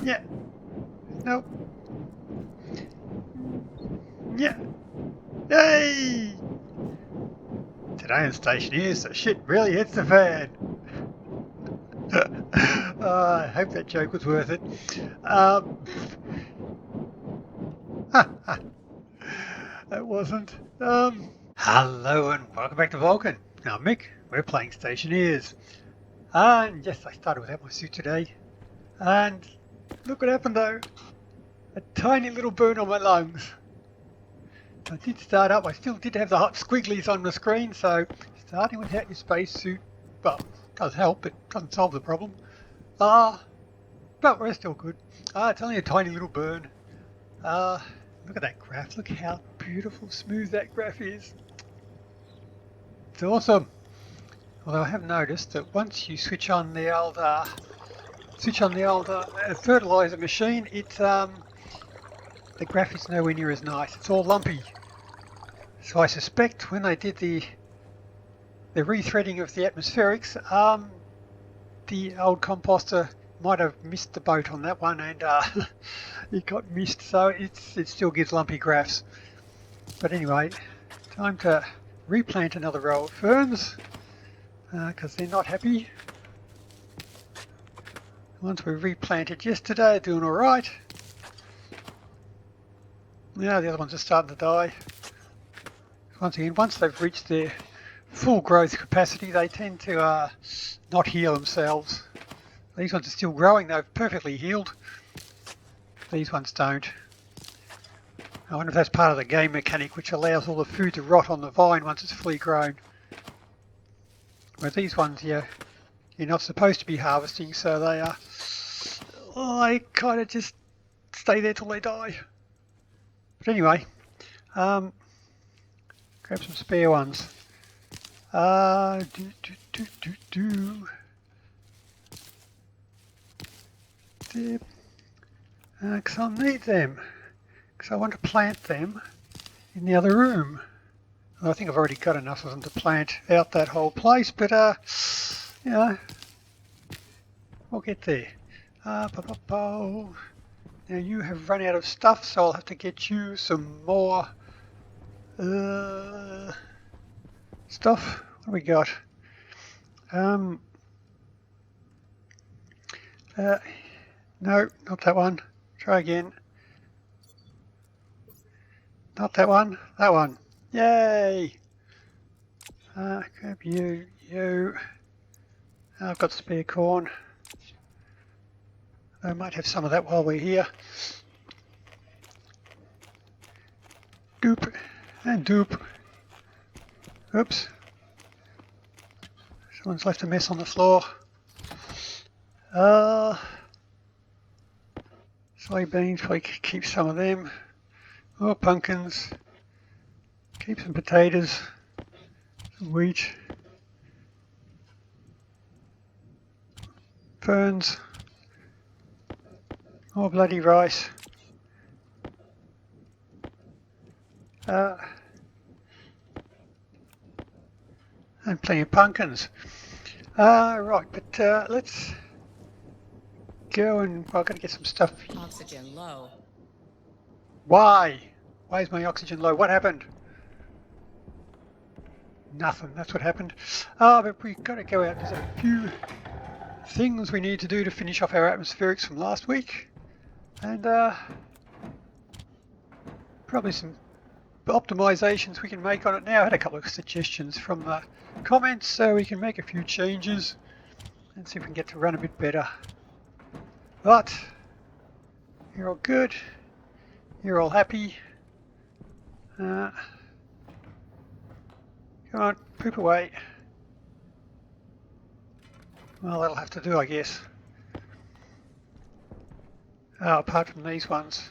Yeah. Nope. Yeah. Yay! Today on Stationeers, the shit really hits the fan. I hope that joke was worth it. It wasn't. Hello and welcome back to Vulcan. Now, Mick, we're playing Stationeers. And yes, I started without my suit today. And look what happened though. A tiny little burn on my lungs. I did start up, I still did have the hot squigglies on the screen, so starting without your spacesuit, well, does help, it doesn't solve the problem. But we're still good. It's only a tiny little burn. Look at that graph, look how beautiful, smooth that graph is. It's awesome. Although I have noticed that once you switch on the old fertilizer machine, the graph is nowhere near as nice. It's all lumpy. So I suspect when they did the rethreading of the atmospherics, the old composter might have missed the boat on that one, and it got missed. So it still gives lumpy graphs. But anyway, time to replant another row of ferns because they're not happy. The ones we replanted yesterday are doing all right. Now the other ones are starting to die. Once again, once they've reached their full growth capacity, they tend to not heal themselves. These ones are still growing, they've perfectly healed. These ones don't. I wonder if that's part of the game mechanic which allows all the food to rot on the vine once it's fully grown. Whereas these ones, you're not supposed to be harvesting, so they kind of just stay there till they die. But anyway, grab some spare ones. Because I'll need them. Because I want to plant them in the other room. I think I've already got enough of them to plant out that whole place, but we'll get there. Now you have run out of stuff, so I'll have to get you some more stuff. What do we got? No, not that one. Try again. Not that one. That one. Yay! Grab you. I've got spare corn. I might have some of that while we're here. Doop and doop. Oops. Someone's left a mess on the floor. Soybeans, probably keep some of them. More pumpkins. Keep some potatoes. Some wheat. Ferns. More bloody rice. And plenty of pumpkins. Right, but let's go and I've got to get some stuff. Oxygen low. Why? Why is my oxygen low? What happened? Nothing. That's what happened. But we've got to go out. There's a few things we need to do to finish off our atmospherics from last week, and probably some optimizations we can make on it now. I had a couple of suggestions from the comments, so we can make a few changes and see if we can get to run a bit better. But you're all good. You're all happy. Come on, poop away. Well, that'll have to do, I guess. Apart from these ones.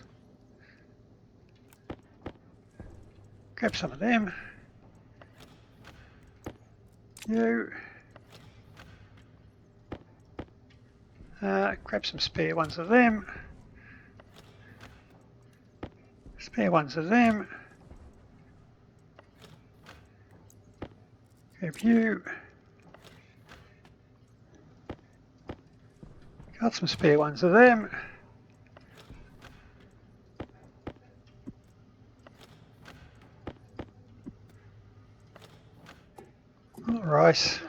Grab some of them. You. Grab some spare ones of them. Spare ones of them. Grab you. Got some spare ones of them. rice.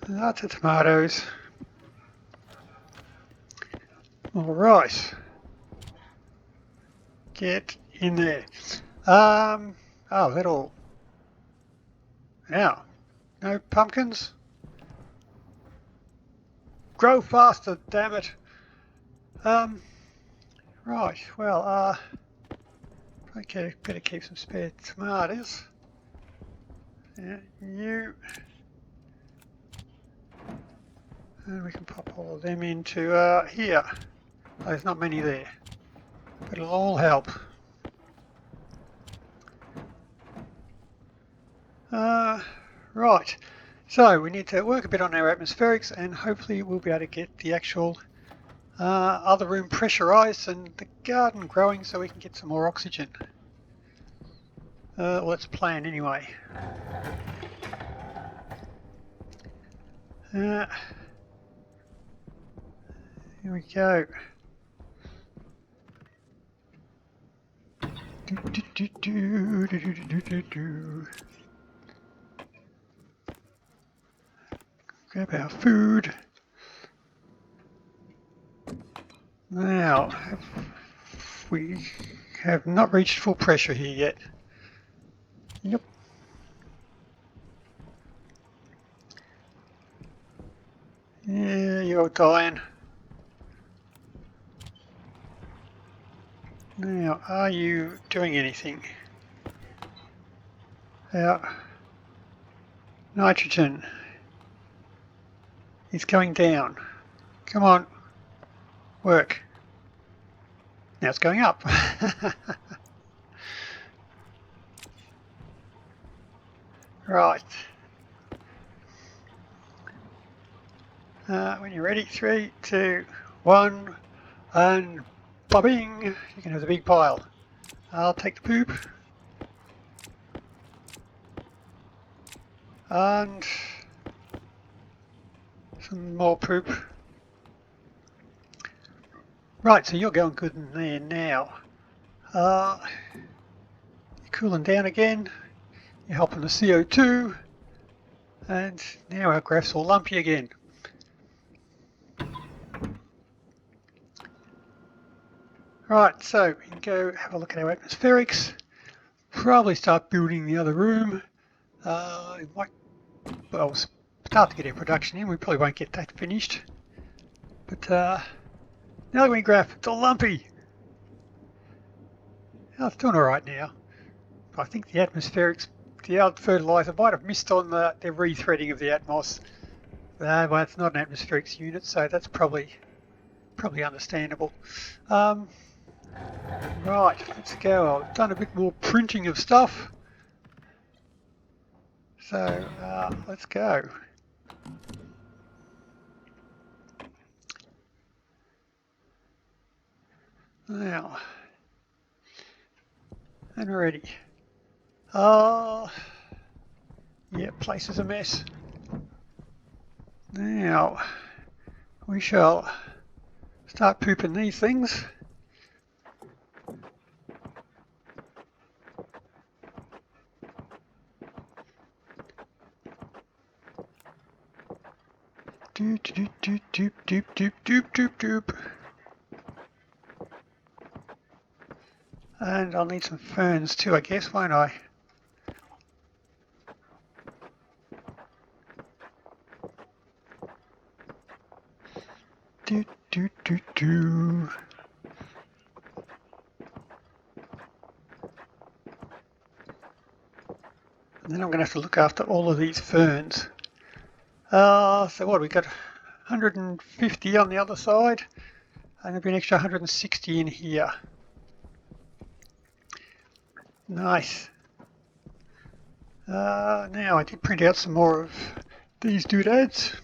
Lots of tomatoes. Alright. Get in there. Oh, that'll... Now, no pumpkins? Grow faster, damn it. Right, well, okay, better keep some spare tomatoes. Yeah, you. And we can pop all of them into here. There's not many there, but it'll all help. Right, so we need to work a bit on our atmospherics, and hopefully we'll be able to get the actual other room pressurized and the garden growing so we can get some more oxygen. Well, that's the plan anyway. Here we go. Grab our food. Now, we have not reached full pressure here yet. Yep. Yeah, you're dying. Now, are you doing anything? Nitrogen is going down. Come on, work. Now it's going up. Right. When you're ready, 3, 2, 1, and bobbing. You can have the big pile. I'll take the poop. And some more poop. Right, so you're going good in there now. You're cooling down again. You're helping the CO2. And now our graph's all lumpy again. Right, so we can go have a look at our atmospherics. Probably start building the other room. Well, start to get our production in. We probably won't get that finished. But now that we graph, it's all lumpy. Oh, it's doing alright now. I think the atmospherics, the old fertilizer might have missed on the rethreading of the atmos. Well, it's not an atmospherics unit, so that's probably understandable. Right, let's go. I've done a bit more printing of stuff. So let's go. Now, and we're ready. Yeah, place is a mess. Now, we shall start pooping these things. Doop, doop, doop, doop, doop, doop, doop, doop, doop. And I'll need some ferns too, I guess, won't I? Do, do, do, do. And then I'm going to have to look after all of these ferns. So what, we got 150 on the other side, and there'll be an extra 160 in here. Nice. Now I did print out some more of these doodads.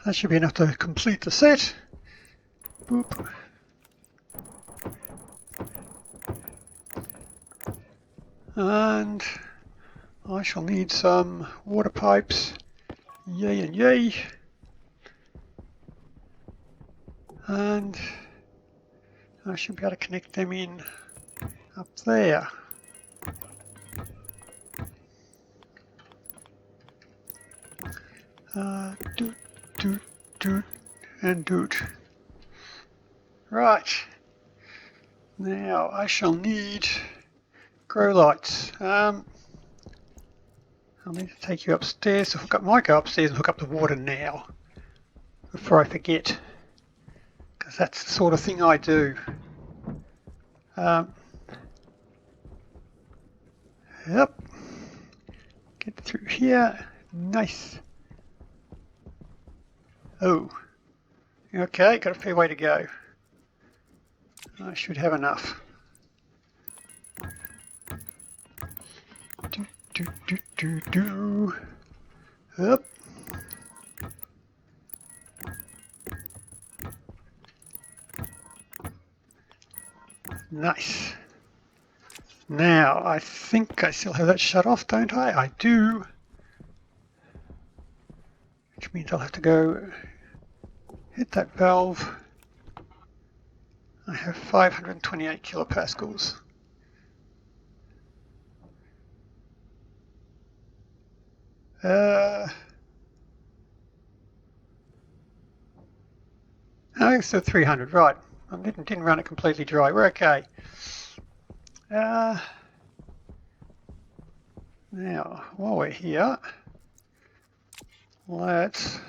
That should be enough to complete the set. Boop. And I shall need some water pipes. Yay and yay. And I should be able to connect them in up there. Doot, doot, doot, and doot. Right. Now I shall need grow lights. I'll need to take you upstairs to hook up. Might go upstairs and hook up the water now before I forget, because that's the sort of thing I do. Yep. Get through here. Nice. Oh. Okay, got a fair way to go. I should have enough. Do. Up. Nice. Now, I think I still have that shut off, don't I? I do. Which means I'll have to go hit that valve. I have 528 kilopascals. Oh, it's still 300, right. I didn't run it completely dry. We're okay. Now, while we're here, let's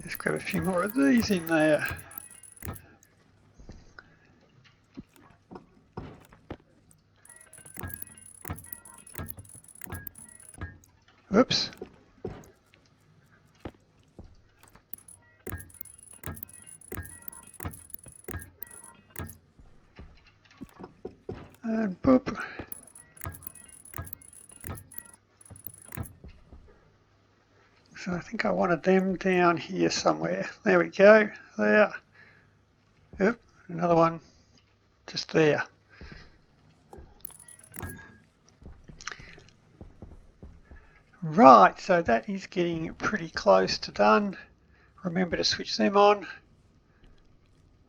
just grab a few more of these in there. Whoops. And boop. So I think I wanted them down here somewhere. There we go. There. Yep. Another one just there. Right, so that is getting pretty close to done. Remember to switch them on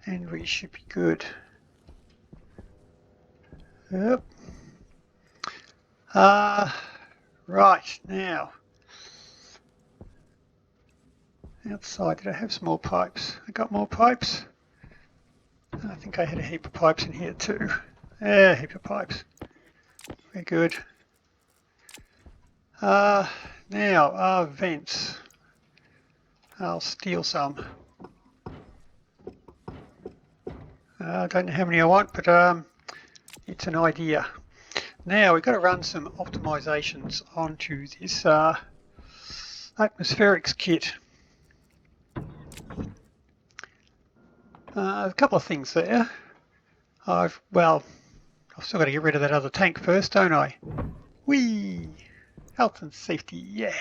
and we should be good. Yep. Right, now outside, did I have some more pipes? I got more pipes. I think I had a heap of pipes in here too. Yeah, a heap of pipes. We're good. Now, vents. I'll steal some. I don't know how many I want, but it's an idea. Now, we've got to run some optimizations onto this atmospherics kit. A couple of things there. I've still got to get rid of that other tank first, don't I? Whee! Health and safety, yeah.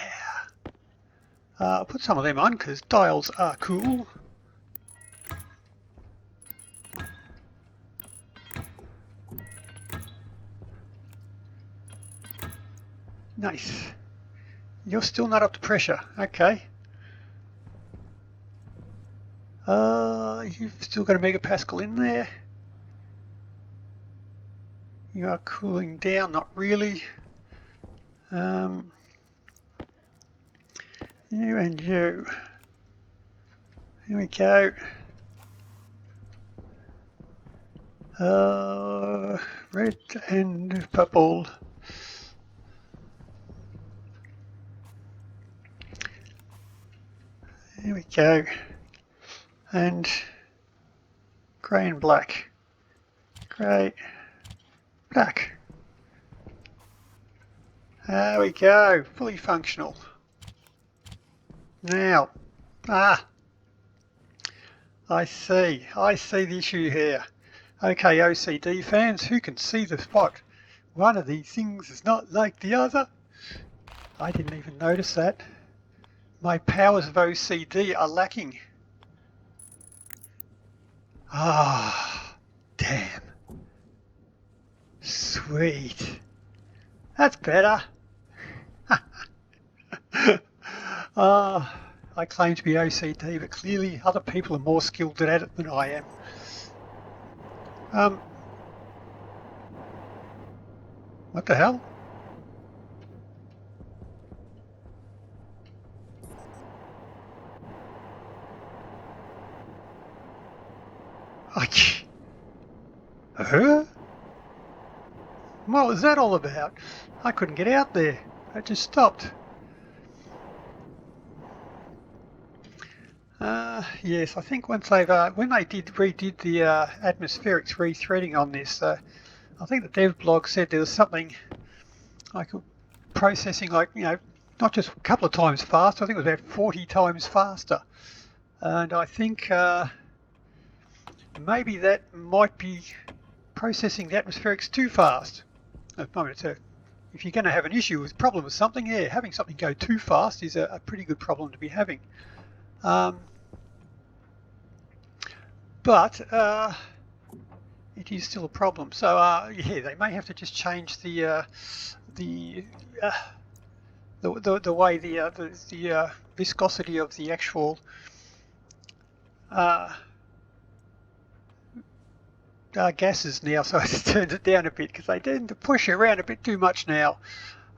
I'll put some of them on because dials are cool. Nice. You're still not up to pressure. Okay. You've still got a megapascal in there. You are cooling down, not really. You and you. Here we go. Red and purple. There we go. And grey and black. Grey, black. There we go, fully functional. Now, I see the issue here. Okay, OCD fans, who can see the spot? One of these things is not like the other. I didn't even notice that. My powers of OCD are lacking. Ah, damn. Sweet. That's better. I claim to be OCD, but clearly other people are more skilled at it than I am. What the hell? Huh? What was that all about? I couldn't get out there. I just stopped. Yes, I think once they've when they redid the atmospherics rethreading on this, I think the dev blog said there was something like processing, like, you know, not just a couple of times faster. I think it was about 40 times faster, and I think maybe that might be processing the atmospherics too fast. I mean, if you're going to have an issue with problem with something, yeah, having something go too fast is a pretty good problem to be having. But it is still a problem. So yeah, they may have to just change the way the viscosity of the actual gases now. So it's turned it down a bit because they tend to push around a bit too much now.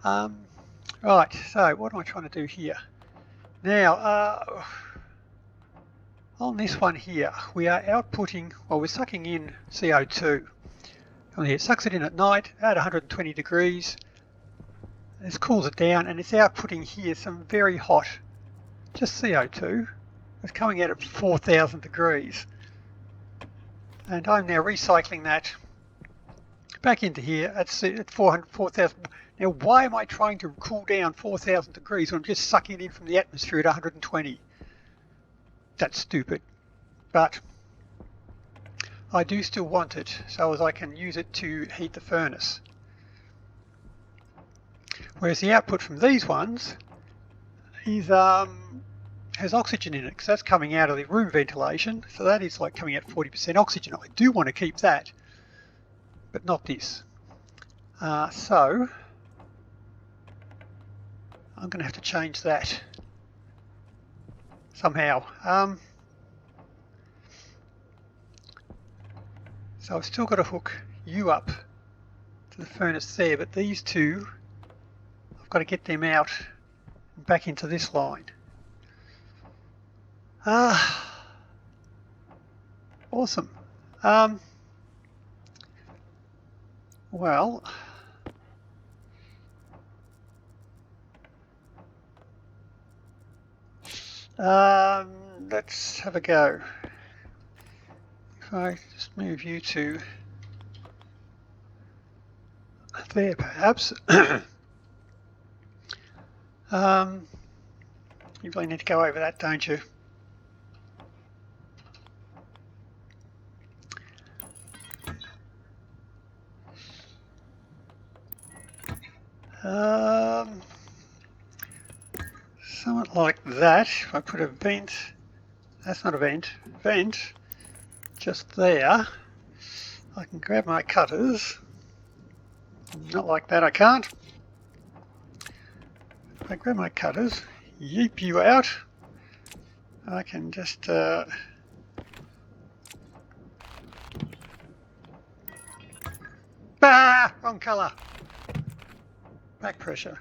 Right. So what am I trying to do here? Now. On this one here, we are outputting, well, we're sucking in CO2. It sucks it in at night at 120 degrees. This cools it down, and it's outputting here some very hot, just CO2. It's coming out at 4,000 degrees. And I'm now recycling that back into here at 4,000. Now, why am I trying to cool down 4,000 degrees when I'm just sucking it in from the atmosphere at 120? That's stupid, but I do still want it so as I can use it to heat the furnace. Whereas the output from these ones is has oxygen in it, because that's coming out of the room ventilation, so that is like coming out 40% oxygen. I do want to keep that, but not this. So I'm going to have to change that somehow. So I've still got to hook you up to the furnace there, but these two, I've got to get them out and back into this line. Awesome. Well, let's have a go. If I just move you to there, perhaps. You really need to go over that, don't you? Somewhat like that. If I put a vent, that's not a vent, just there, I can grab my cutters. Not like that, I can't. If I grab my cutters, yeep you out, I can just wrong colour. Back pressure.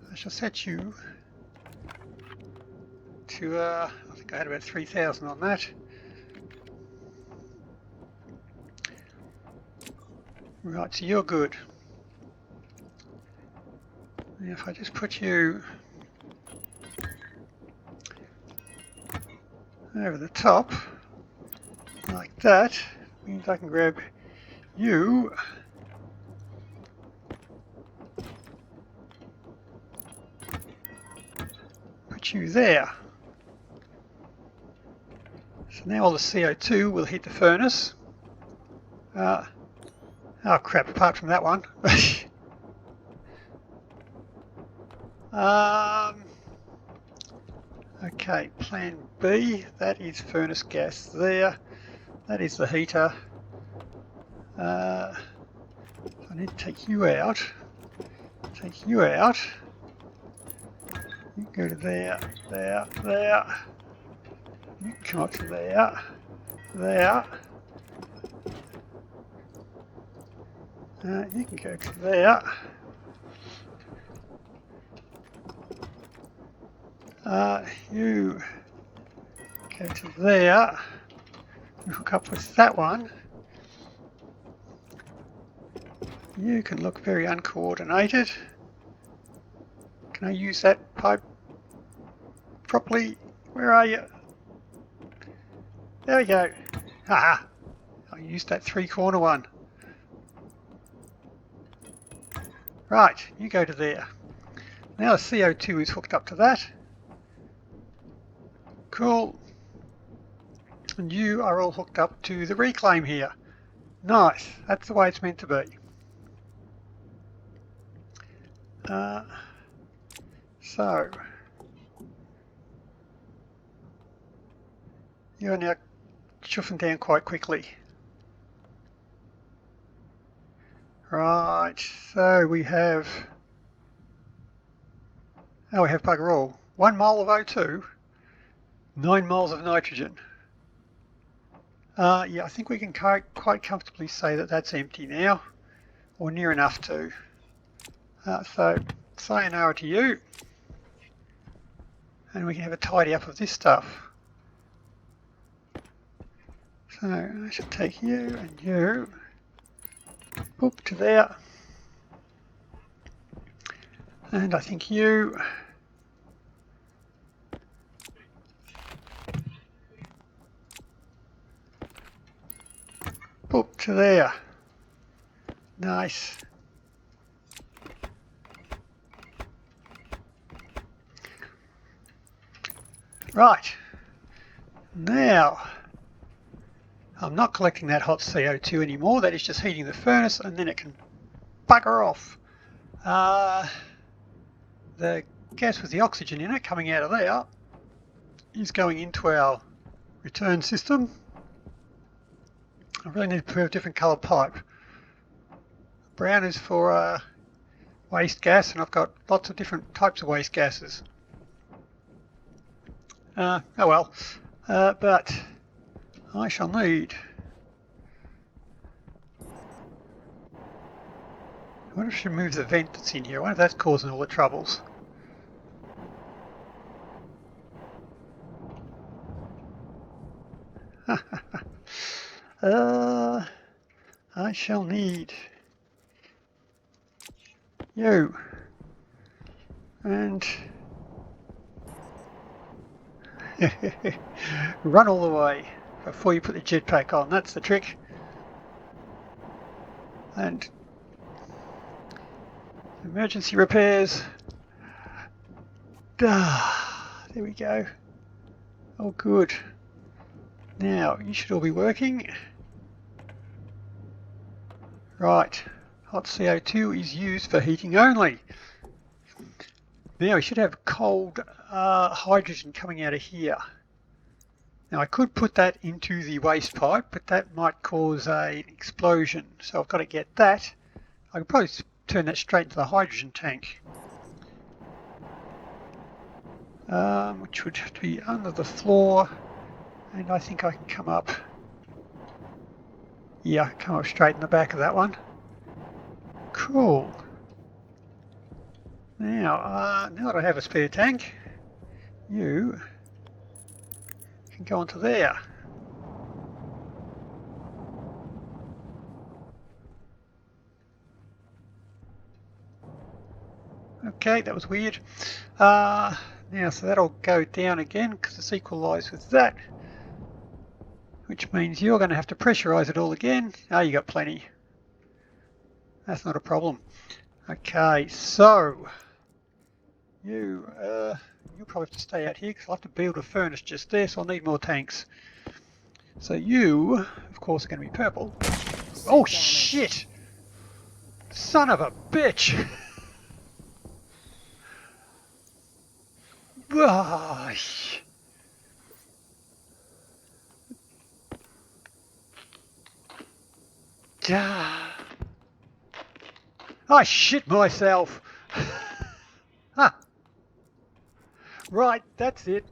I shall set you to, I think I had about 3,000 on that. Right, so you're good. And if I just put you over the top, like that, means I can grab you you there. So now all the CO2 will hit the furnace. Oh crap, apart from that one. Okay, plan B, that is furnace gas there. That is the heater. I need to take you out. Take you out. You can go to there, there, there. You can come up to there, there. You can go to there. You go to there. You hook up with that one. You can look very uncoordinated. Can I use that pipe properly? Where are you? There we go. Haha! I used that three-corner one. Right, you go to there. Now the CO2 is hooked up to that. Cool. And you are all hooked up to the reclaim here. Nice, that's the way it's meant to be. So, you're now chuffing down quite quickly. Right, so we have bugger all. 1 mole of O2, 9 moles of nitrogen. Yeah, I think we can quite comfortably say that that's empty now, or near enough to. So, sayonara to you, and we can have a tidy up of this stuff. So, I should take you and you, boop, to there, and I think you, boop, to there. Nice. Right, now I'm not collecting that hot CO2 anymore, that is just heating the furnace and then it can bugger off. The gas with the oxygen in it coming out of there is going into our return system. I really need to put a different coloured pipe. Brown is for waste gas, and I've got lots of different types of waste gases. Oh well, but I shall need. I wonder if I should move the vent that's in here. I wonder if that's causing all the troubles. I shall need you and run all the way before you put the jetpack on. That's the trick. And emergency repairs. There we go. Oh, good. Now you should all be working. Right, hot CO2 is used for heating only. Now we should have cold hydrogen coming out of here. Now I could put that into the waste pipe, but that might cause an explosion. So I've got to get that. I could probably turn that straight into the hydrogen tank. Which would have to be under the floor. And I think I can come up. Yeah, come up straight in the back of that one. Cool. Now that I have a spare tank, you can go onto there. Okay, that was weird. Now, so that'll go down again because it's equalised with that. Which means you're going to have to pressurise it all again. Oh, you got plenty. That's not a problem. Okay, so you'll probably have to stay out here because I'll have to build a furnace just there, so I'll need more tanks. So you, of course, are going to be purple. Oh shit! Son of a bitch! I shit myself. Right, that's it.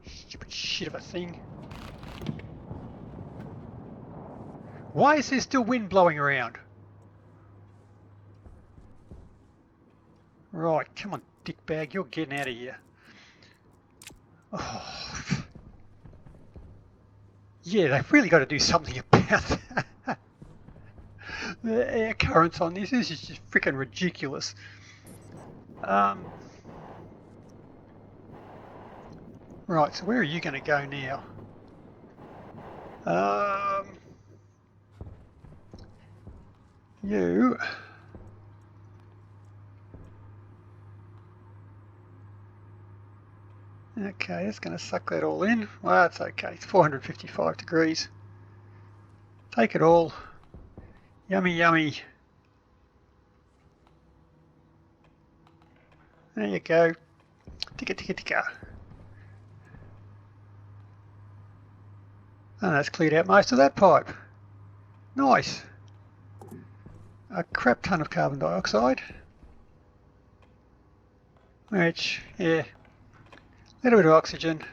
Stupid shit of a thing. Why is there still wind blowing around? Right, come on, dickbag, you're getting out of here. Oh. Yeah, they've really got to do something about that. The air currents on this is just freaking ridiculous. Right, so where are you going to go now? You. Okay, it's going to suck that all in. Well, that's okay. It's 455 degrees. Take it all. Yummy, yummy. There you go. Ticka, ticka, ticka. And that's cleared out most of that pipe. Nice. A crap ton of carbon dioxide. Which, yeah, a little bit of oxygen.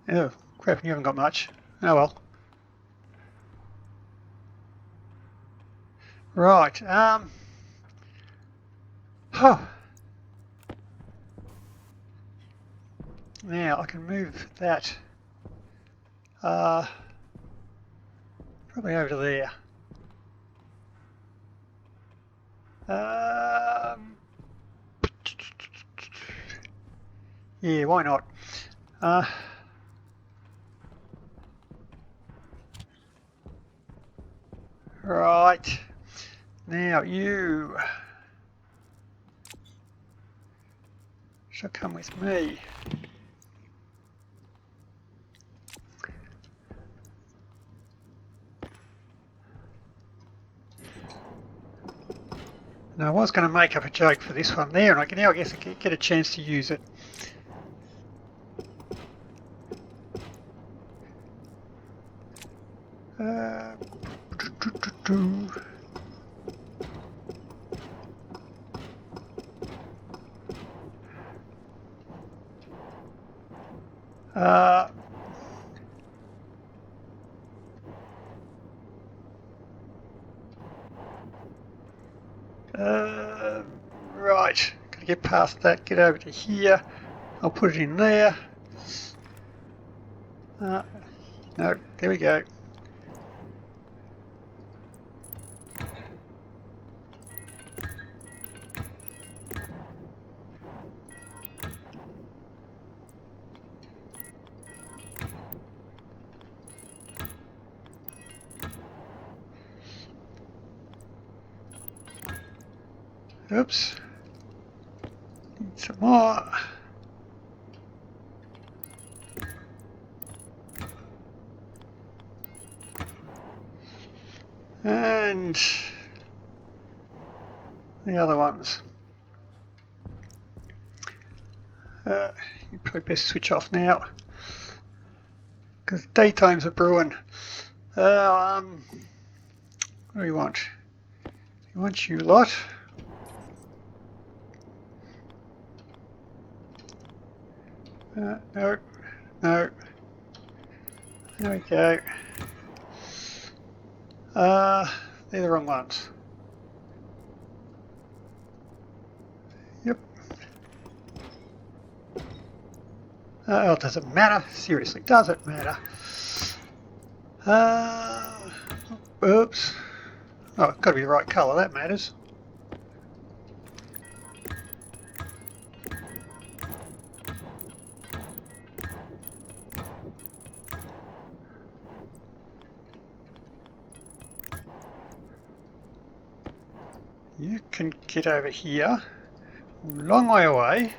Oh, crap, you haven't got much. Oh well. Right, now I can move that probably over to there. Yeah, why not? Right, now you shall come with me. Now I was going to make up a joke for this one there, and I guess I can get a chance to use it. Right, got to get past that, get over to here. I'll put it in there. No, there we go. Oops. Need some more. And the other ones. You probably best switch off now because daytime's a brewing. What do we want? We want you lot. No, no. There we go. They're the wrong ones. Yep. Oh, it doesn't matter. Seriously, does it matter? Oops. Oh, it's got to be the right colour. That matters. You can get over here, a long way away.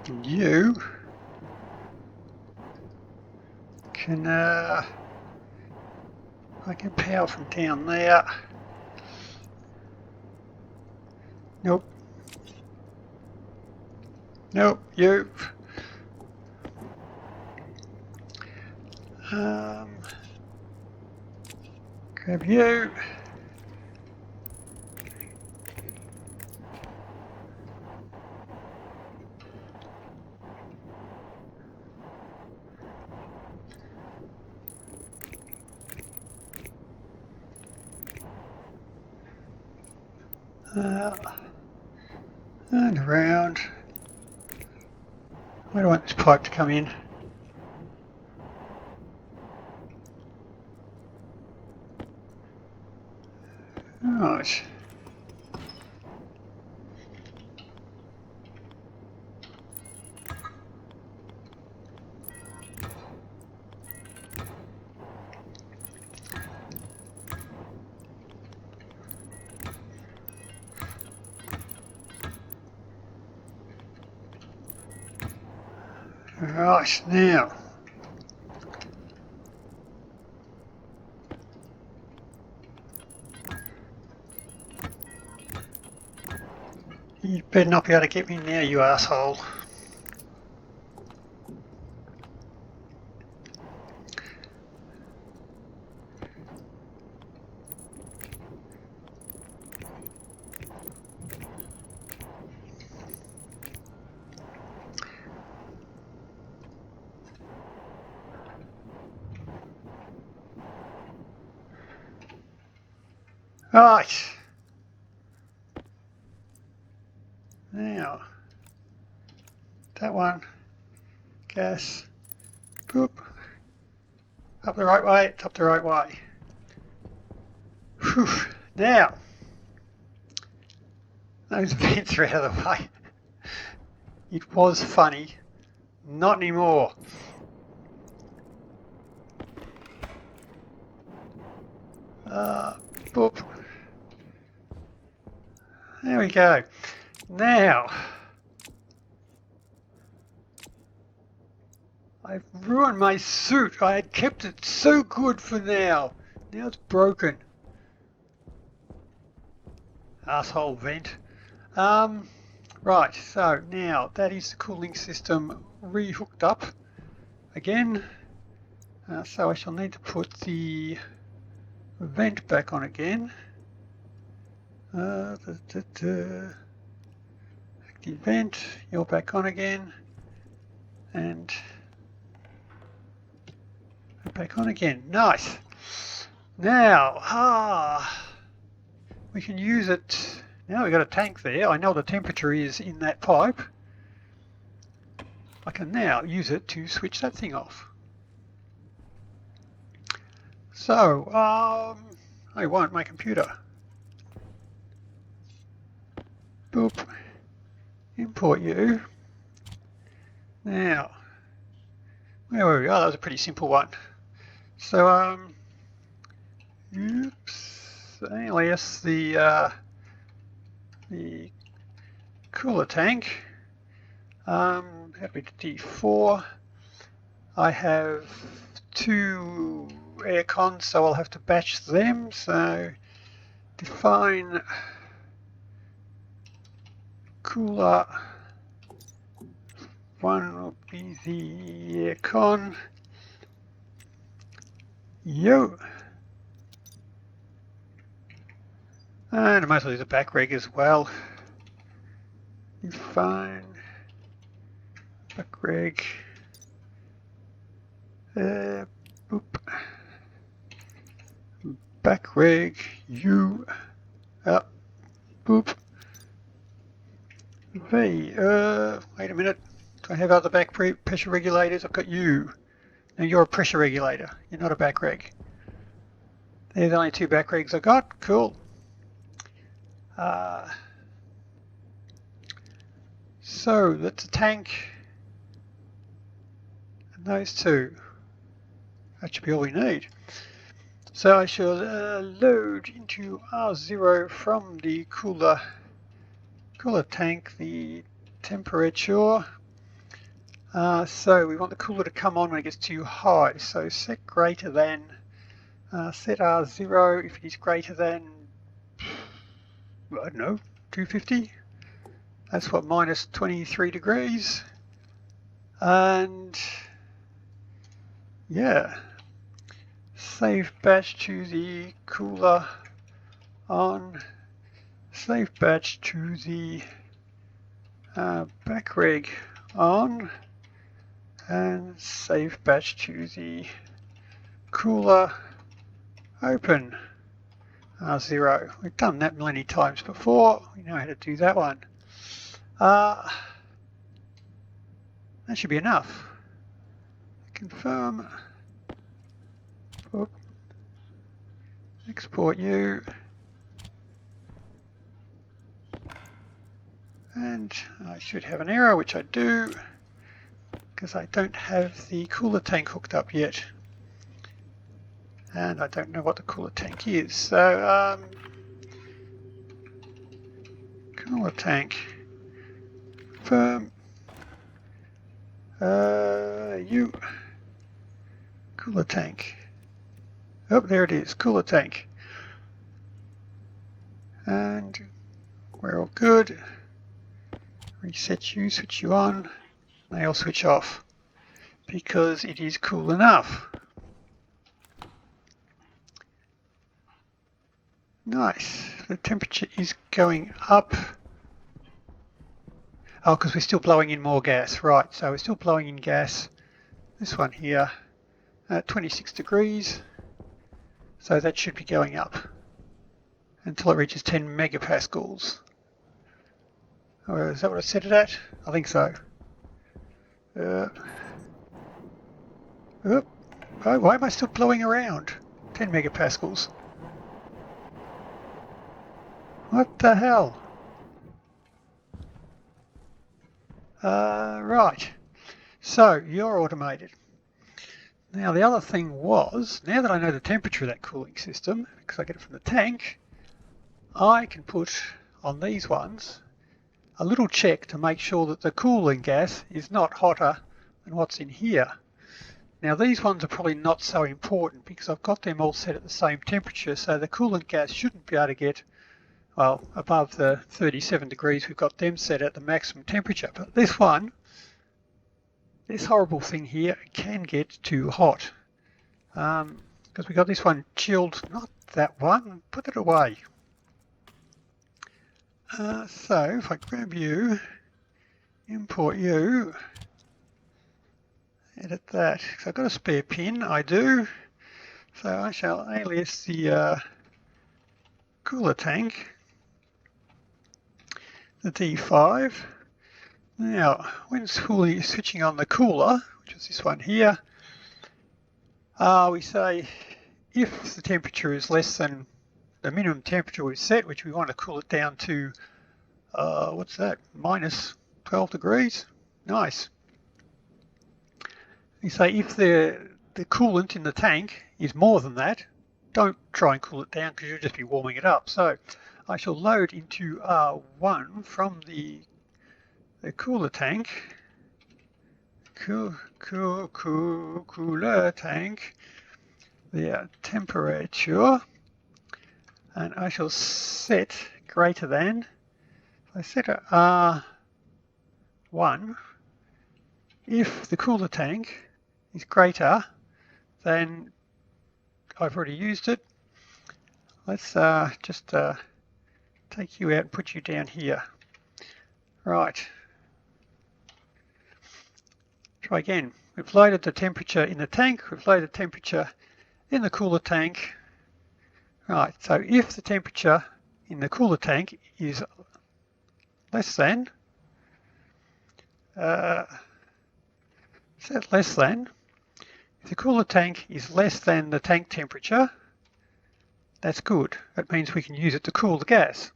And you can, I can power from down there. Nope. Nope, you. Grab you. And around. Where do I want this pipe to come in? Right. Right, now. You better not be able to get me now, you asshole. Right. Now, that one, gas, boop, up the right way, it's up the right way. Whew. Now, those vents are out of the way. It was funny, not anymore. Boop. There we go. Now, I've ruined my suit. I had kept it so good for now. Now it's broken. Asshole vent. Right, so now that is the cooling system re-hooked up again. So I shall need to put the vent back on again. Active vent, you're back on again. And back on again. Nice. Now, we can use it. Now we've got a tank there. I know the temperature is in that pipe. I can now use it to switch that thing off. So, I want my computer. Boop. Import you. Now, where were we? Oh, that was a pretty simple one. So, oops, alias the cooler tank. That'll be the D4. I have 2 air cons, so I'll have to batch them. So, define cooler. One will be the air con. Yo. And I might as well use a back rig as well. Define back rig. Boop. Back rig. U. Boop. V. Wait a minute. Do I have other back pressure regulators? I've got you. Now you're a pressure regulator. You're not a back rig. There's only 2 back rigs I got. Cool. So that's a tank and those 2. That should be all we need. So I shall load into R0 from the cooler tank the temperature. So we want the cooler to come on when it gets too high. So set greater than, set R0 if it is greater than, I don't know, 250. That's what, minus 23 degrees. And yeah, save batch to the cooler on, save batch to the back rig on, and save batch to the cooler open. R0. We've done that many times before. We know how to do that one. That should be enough. Confirm. Oop. Export you. And I should have an error, which I do, because I don't have the cooler tank hooked up yet. And I don't know what the cooler tank is. So, cooler tank. Confirm. You. Cooler tank. Oh, there it is, cooler tank. And we're all good. Reset you, switch you on. They'll switch off because it is cool enough. Nice. The temperature is going up. Oh, because we're still blowing in more gas. Right, so we're still blowing in gas. This one here at 26 degrees. So that should be going up until it reaches 10 megapascals. Oh, is that what I set it at? I think so. Oh, why am I still blowing around? 10 megapascals. What the hell? Right. So, you're automated. Now, the other thing was, now that I know the temperature of that cooling system, because I get it from the tank, I can put on these ones a little check to make sure that the cooling gas is not hotter than what's in here. Now these ones are probably not so important because I've got them all set at the same temperature, so the coolant gas shouldn't be able to get, well, above the 37 degrees. We've got them set at the maximum temperature. But this one, this horrible thing here, can get too hot. Because we got this one chilled, not that one, put it away. So if I grab you, import you, edit that. So I've got a spare pin, I do. So I shall alias the cooler tank, the D5. Now, when switching on the cooler, which is this one here, we say if the temperature is less than the minimum temperature we've set, which we want to cool it down to, what's that, minus 12 degrees. Nice. You say if the coolant in the tank is more than that, don't try and cool it down because you'll just be warming it up. So I shall load into R1 from the cooler tank, cooler tank, the temperature, and I shall set greater than. I set a R1 if the cooler tank is greater than, I've already used it. Let's just take you out and put you down here. Right. Try again. We've loaded the temperature in the tank. We've loaded the temperature in the cooler tank. Right. So if the temperature in the cooler tank is less than, set less than, if the cooler tank is less than the tank temperature, that's good. That means we can use it to cool the gas.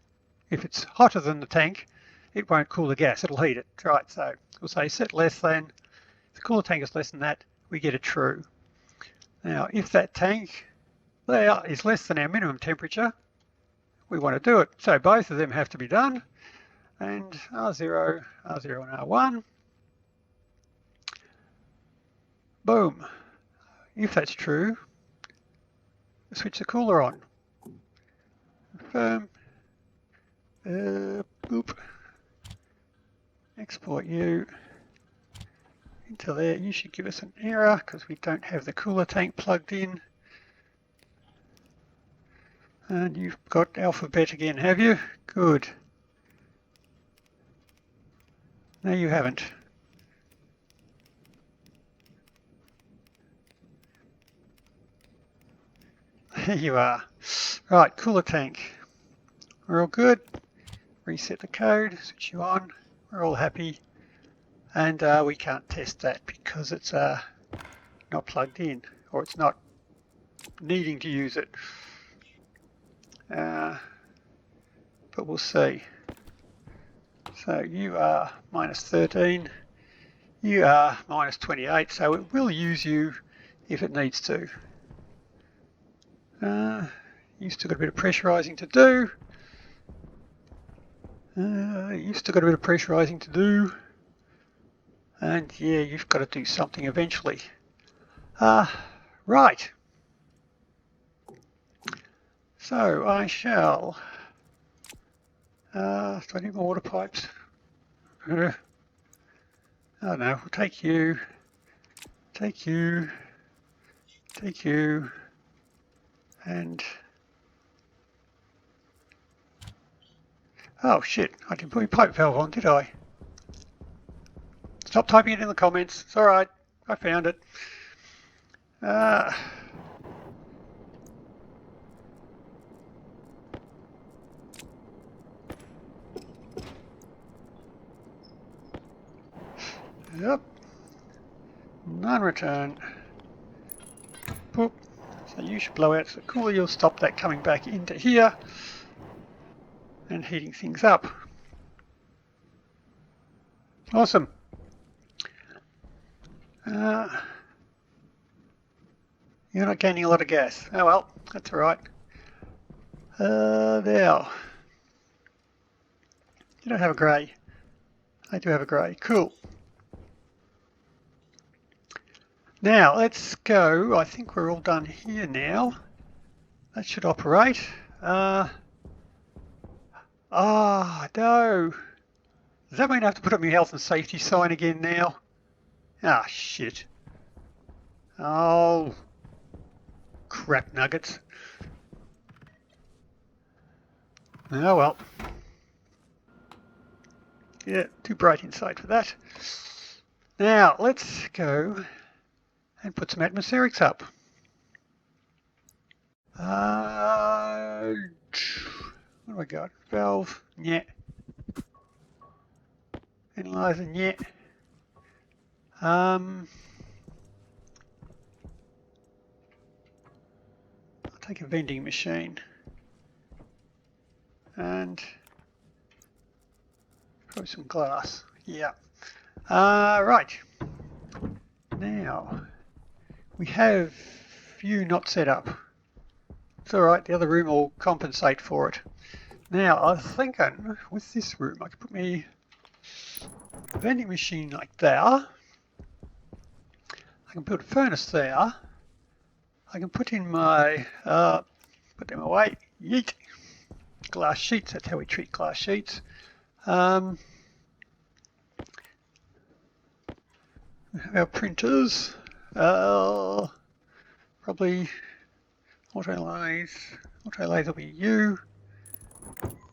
If it's hotter than the tank, it won't cool the gas, it'll heat it. Right, so we'll say set less than. If the cooler tank is less than that, we get a true. Now, if that tank there is less than our minimum temperature, we want to do it. So both of them have to be done. And R0 and R1. Boom. If that's true, switch the cooler on. Confirm. Boop. Export you into there. You should give us an error because we don't have the cooler tank plugged in. And you've got alphabet again, have you? Good. No, you haven't. There you are. Right, cooler tank. We're all good. Reset the code, switch you on. We're all happy. And we can't test that because it's not plugged in, or it's not needing to use it. But we'll see. So you are minus 13. You are minus 28, so it will use you if it needs to. You've still got a bit of pressurising to do. You've still got a bit of pressurising to do. And yeah, you've got to do something eventually. Right. So I shall... do I need more water pipes? Oh no, we'll take you, and... Oh shit, I didn't put my pipe valve on, did I? Stop typing it in the comments. It's alright, I found it. Yep. Non-return. Boop. So you should blow out the cooler. You'll stop that coming back into here and heating things up. Awesome. You're not gaining a lot of gas. Oh well, that's all right. Now. You don't have a grey. I do have a grey. Cool. Now, let's go. I think we're all done here now. That should operate. No. Does that mean I have to put up my health and safety sign again now? Ah, shit. Oh, crap nuggets. Oh well. Yeah, too bright inside for that. Now, let's go and put some atmospherics up. What do I got? Valve, yeah. Analyzer, yeah. I'll take a vending machine and probably some glass. Yeah. Right. Now we have you not set up. It's alright, the other room will compensate for it. Now I was thinking with this room I could put my vending machine like there. I can put a furnace there. I can put in my, put them away, yeet, glass sheets, that's how we treat glass sheets. We have our printers, probably auto lathe will be you,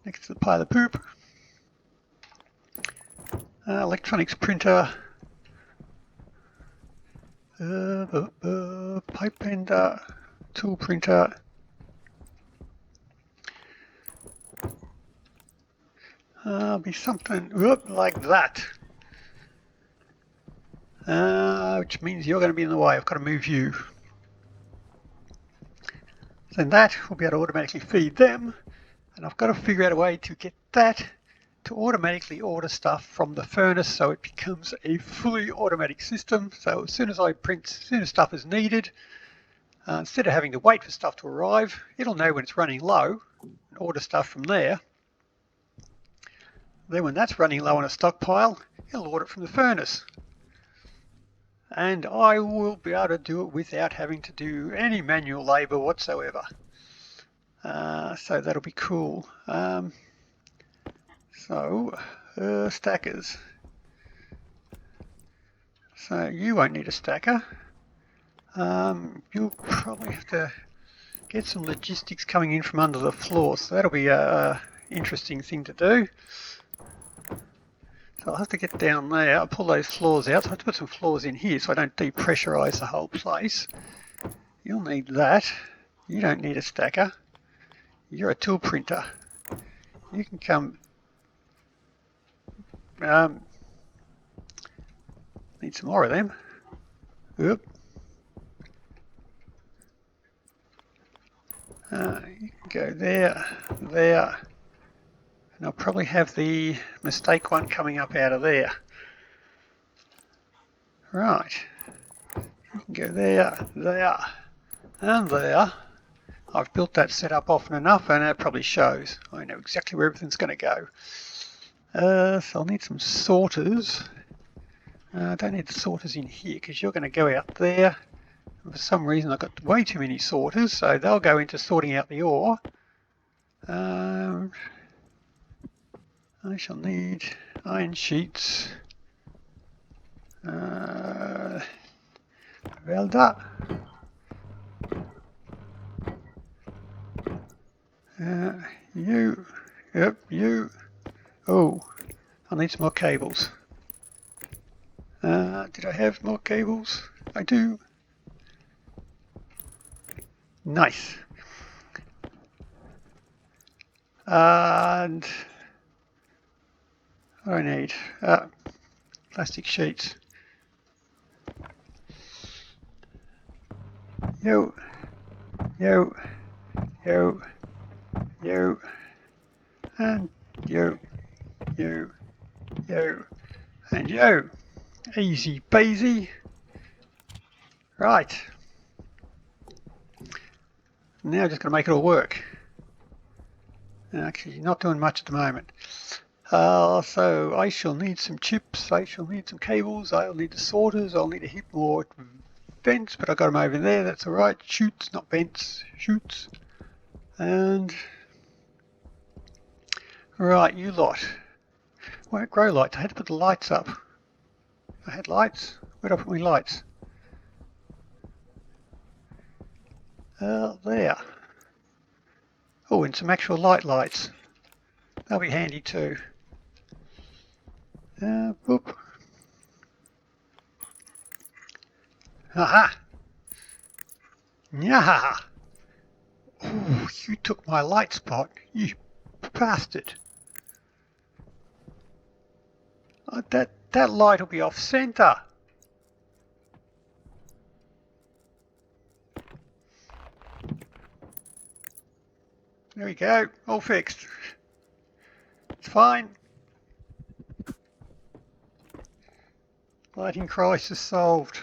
next to the pile of poop. Electronics printer, pipe bender, tool printer, be something like that, which means you're going to be in the way. I've got to move you. Then that will be able to automatically feed them, and I've got to figure out a way to get that to automatically order stuff from the furnace so it becomes a fully automatic system. So as soon as I print, as soon as stuff is needed, instead of having to wait for stuff to arrive, it'll know when it's running low and order stuff from there. Then when that's running low on a stockpile, it'll order it from the furnace. And I will be able to do it without having to do any manual labour whatsoever. So that'll be cool. Stackers. So you won't need a stacker. You'll probably have to get some logistics coming in from under the floor. So that'll be a interesting thing to do. So I'll have to get down there. I'll pull those floors out. So I have to put some floors in here so I don't depressurise the whole place. You'll need that. You don't need a stacker. You're a tool printer. You can come. Need some more of them. Oop. You can go there, there, and I'll probably have the mistake one coming up out of there. Right. You can go there, there, and there. I've built that setup often enough and it probably shows. I know exactly where everything's going to go. So I'll need some sorters. I don't need the sorters in here because you're going to go out there. And for some reason I've got way too many sorters, so they'll go into sorting out the ore. I shall need iron sheets. Welder. You. Yep, you. Oh, I need some more cables. Did I have more cables? I do. Nice. And what do I need? Plastic sheets. Yo, yo, yo, yo, and yo, yo, yo, and yo. Easy peasy. Right. Now just going to make it all work. Actually, not doing much at the moment. So I shall need some chips, I shall need some cables, I'll need the sorters, I'll need a heap more vents, but I got them over there, that's alright. Chutes, not vents, chutes. And right, you lot. Won't grow lights, I had to put the lights up. I had lights, where'd I put my lights? There. Oh, and some actual lights. That'll be handy too. Boop. Aha! Nyaha! Oh, you took my light spot, you bastard. Oh, that light will be off center. There we go, all fixed. It's fine. Lighting crisis solved.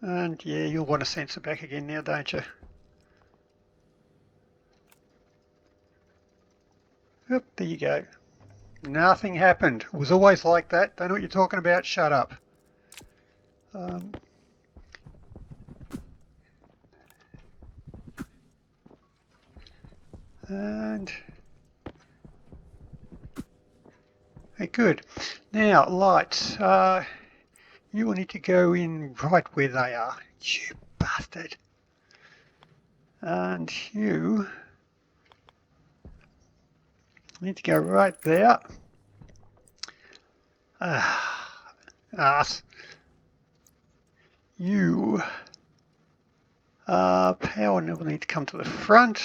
And yeah, you'll want a sensor back again now, don't you? Yep, there you go. Nothing happened. It was always like that. Don't know what you're talking about. Shut up. And hey, good. Now lights. You will need to go in right where they are. You bastard. And you need to go right there. Ass. You power will need to come to the front.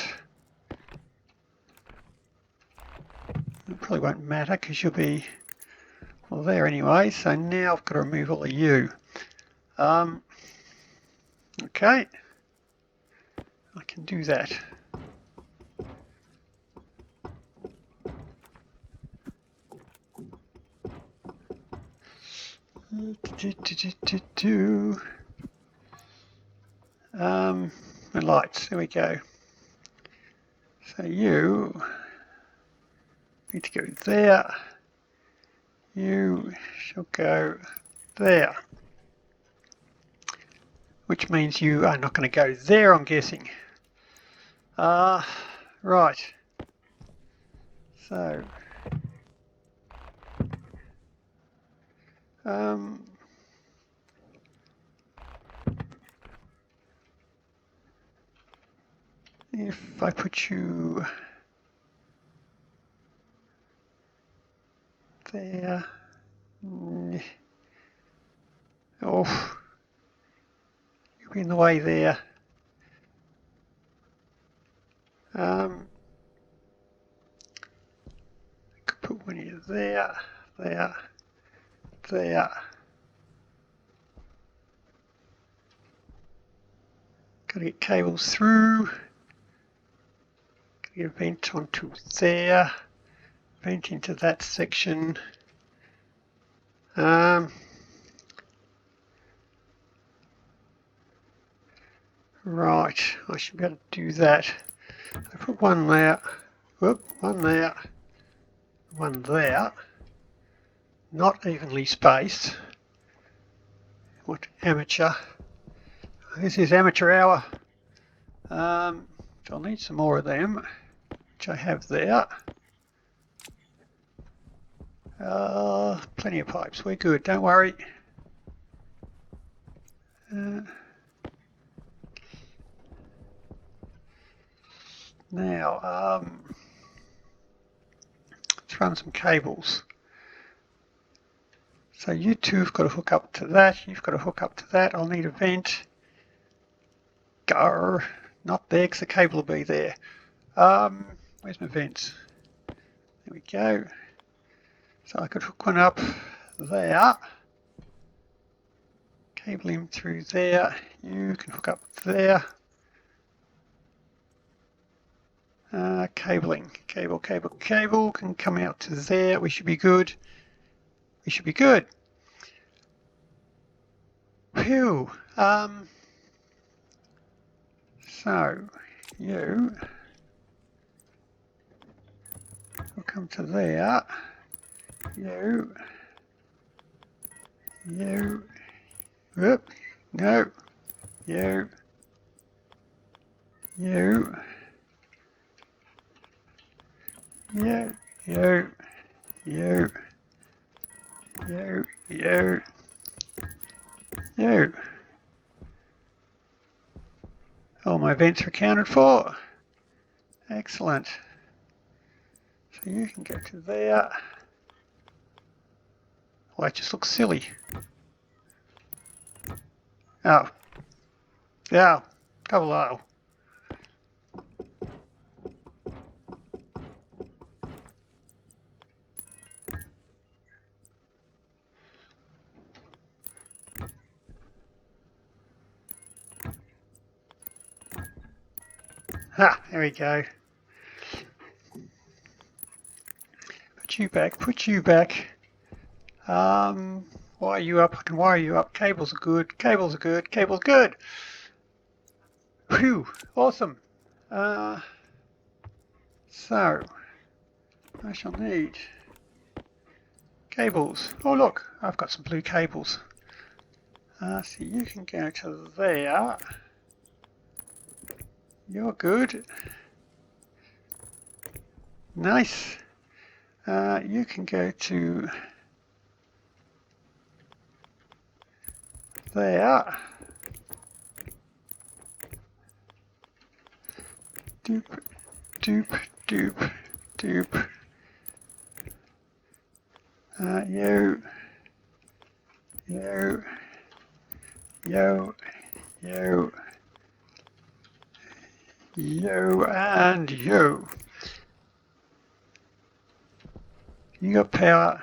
It probably won't matter because you'll be well there anyway. So now I've got to remove all of you. Okay, I can do that. The lights, there we go. So you need to go there. You shall go there. Which means you are not going to go there, I'm guessing. Right. So if I put you there, Oh, you'll be in the way there. Could put one here there, there, there. Got to get cables through. Got to get a vent onto there. Vent into that section. Right, I should be able to do that. I put one there, whoop, one there, one there. Not evenly spaced. What amateur? This is amateur hour. So I'll need some more of them, which I have there. Plenty of pipes. We're good. Don't worry. Now, let's run some cables. So you two have got to hook up to that. You've got to hook up to that. I'll need a vent. Go. Not there because the cable will be there. Where's my vents? There we go. So I could hook one up there. Cable him through there. You can hook up there. Cabling. Cable can come out to there. We should be good. We should be good. Phew. So you will come to there. You. Whoop. No. You. You. All my vents are accounted for. Excellent. So you can go to there. Well, that just looks silly. Oh. Yeah. Double O. Ah, there we go. Put you back. Wire you up, I can wire you up. Cables are good, cables are good, cables good. Phew, awesome. So, I shall need cables. Oh look, I've got some blue cables. So you can go to there. You're good. Nice. You can go to there. Doop, doop, doop, doop. You, and you. You got power,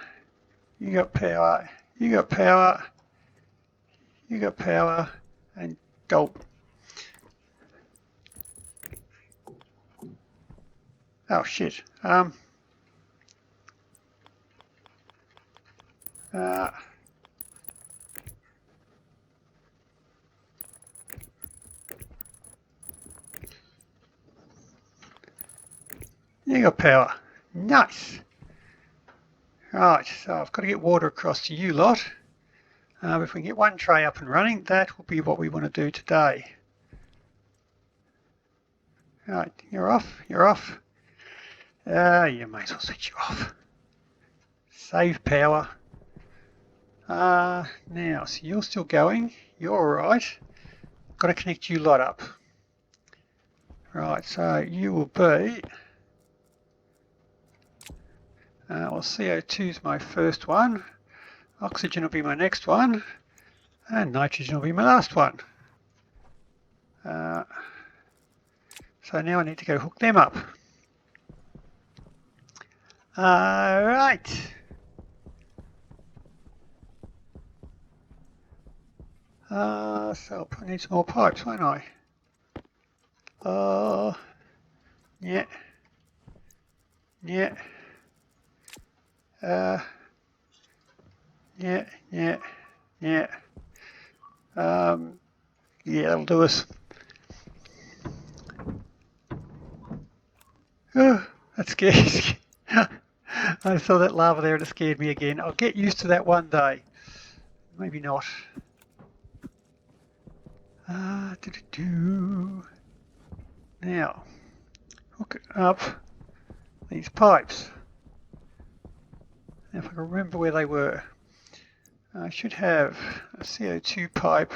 you got power, you got power, you got power, and gulp. Oh shit. You got power. Nice. Right, so I've got to get water across to you lot. If we can get one tray up and running, that will be what we want to do today. Right, you're off, you're off. You may as well switch you off. Save power. Now, so you're still going, you're alright. Got to connect you lot up. Right, so you will be, well, CO2 is my first one. Oxygen will be my next one. And nitrogen will be my last one. So now I need to go hook them up. Right. So I need some more pipes, won't I? Yeah. Yeah. Yeah. Yeah. Yeah. Yeah, that'll do us. Oh, that scares me. I saw that lava there and it scared me again. I'll get used to that one day. Maybe not. Now, hook up these pipes. Now, if I can remember where they were, I should have a CO2 pipe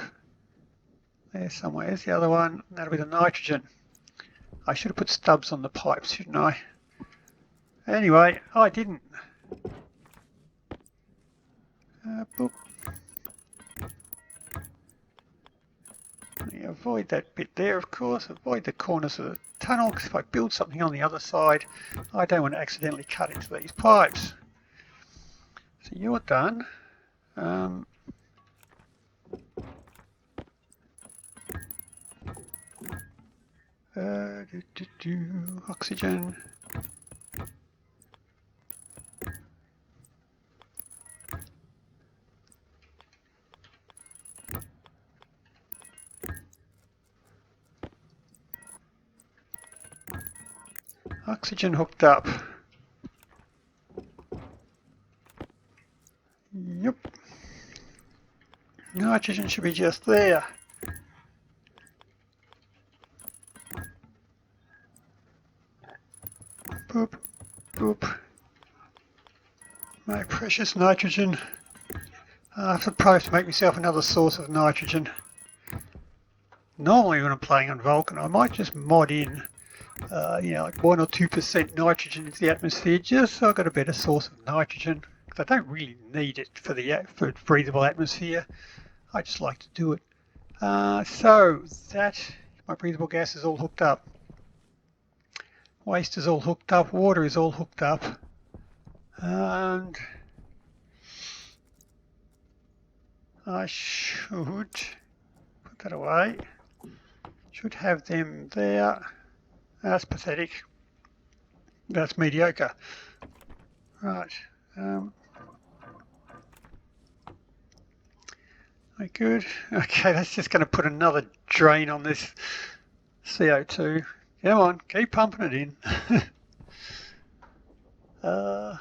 there somewhere. There's the other one. That'll be the nitrogen. I should have put stubs on the pipes, shouldn't I? Anyway, I didn't. Boop. Avoid that bit there, of course. Avoid the corners of the tunnel, because if I build something on the other side, I don't want to accidentally cut into these pipes. So you're done. Oxygen. Oxygen hooked up. Yep. Nitrogen should be just there. Boop, boop. My precious nitrogen. I probably have to make myself another source of nitrogen. Normally when I'm playing on Vulcan, I might just mod in, like 1 or 2% nitrogen into the atmosphere, just so I've got a better source of nitrogen. Because I don't really need it for breathable atmosphere. I just like to do it. So that my breathable gas is all hooked up. Waste is all hooked up. Water is all hooked up. And I should put that away. Should have them there. That's pathetic. That's mediocre. Right. Good. Okay, that's just going to put another drain on this CO2. Come on, keep pumping it in. So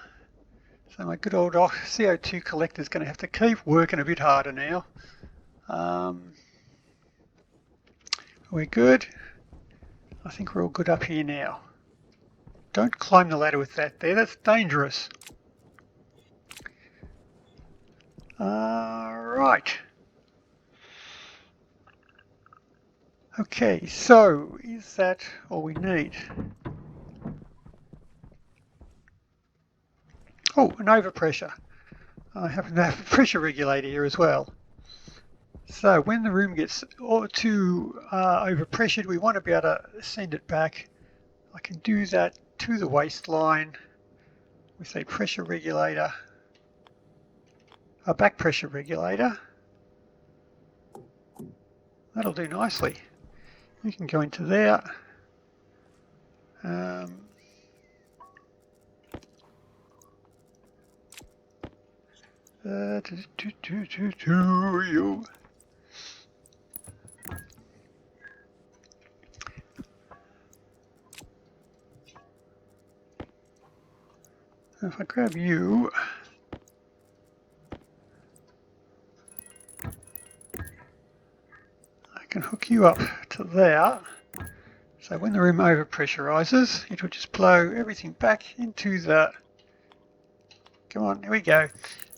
my good old CO2 collector is going to have to keep working a bit harder now. We're good. I think we're all good up here now. Don't climb the ladder with that there, that's dangerous. Right. Okay, so is that all we need? Oh, an overpressure. I happen to have a pressure regulator here as well. So when the room gets too overpressured, we want to be able to send it back. I can do that to the waistline with a pressure regulator, a back pressure regulator. That'll do nicely. You can go into there. If I grab you, I can hook you up to there. So when the room overpressurizes, it will just blow everything back into the, come on, here we go,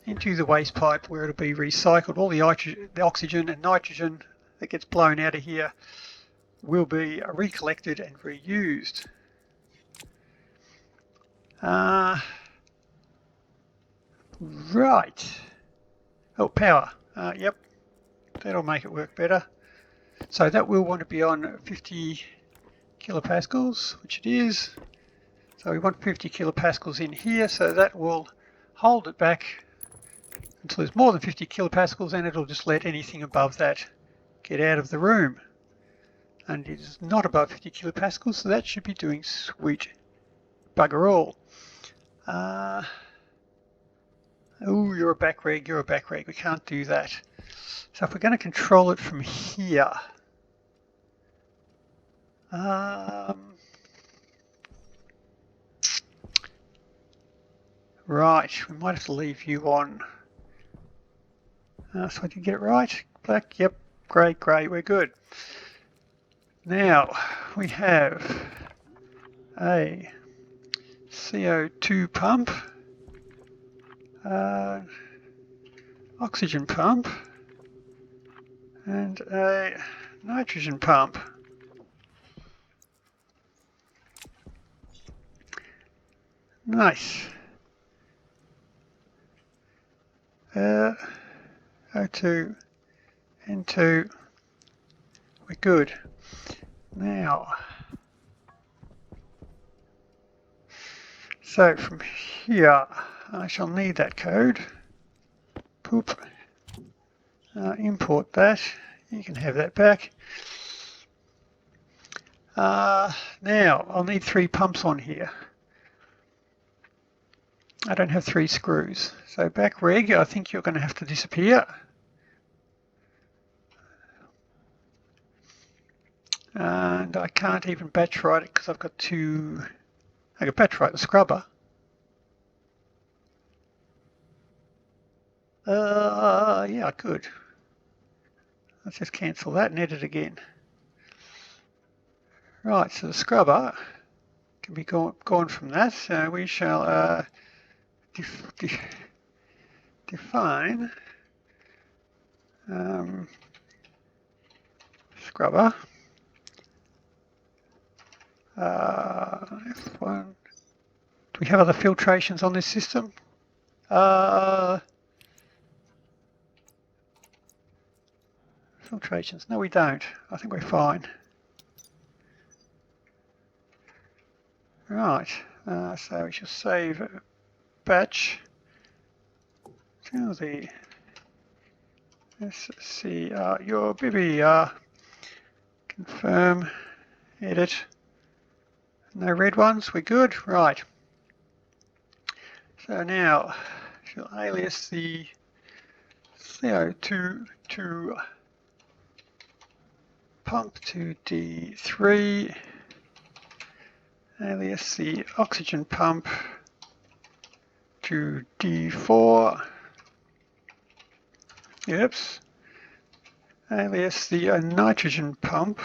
into the waste pipe where it'll be recycled. All the oxygen and nitrogen that gets blown out of here will be recollected and reused. Right. Oh, power. Yep. that'll make it work better. So that will want to be on 50 kilopascals, which it is. So we want 50 kilopascals in here, so that will hold it back until there's more than 50 kilopascals, and it'll just let anything above that get out of the room. And it is not above 50 kilopascals, so that should be doing sweet bugger all. Oh, you're a back reg, you're a back reg. We can't do that. So if we're going to control it from here, right, we might have to leave you on. So I did get it right. Black, yep, grey, grey, we're good. Now we have a CO2 pump, oxygen pump, and a nitrogen pump. Nice. O2, N2, we're good. Now, so from here, I shall need that code. Poop. Import that. You can have that back. Now, I'll need 3 pumps on here. I don't have 3 screws. So back reg, I think you're going to have to disappear. And I can't even batch write it because I've got to... I can batch write the scrubber. Yeah, I could. Let's just cancel that and edit again. Right, so the scrubber can be gone from that. So we shall define scrubber F1. Do we have other filtrations on this system? Filtrations, no we don't. I think we're fine. Right, so we shall save batch to the SCR, your BBR, confirm, edit, no red ones, we're good, right. So now, she'll alias the CO2 to pump to D3, alias the oxygen pump to D4, oops, alias the nitrogen pump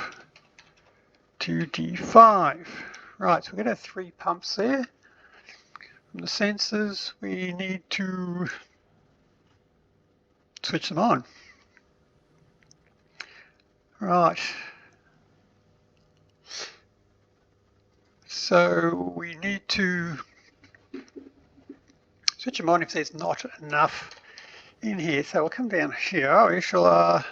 to D5. Right, so we're going to have 3 pumps there. From the sensors, we need to switch them on. Right. So we need to switch them on if there's not enough in here. So we'll come down here. We shall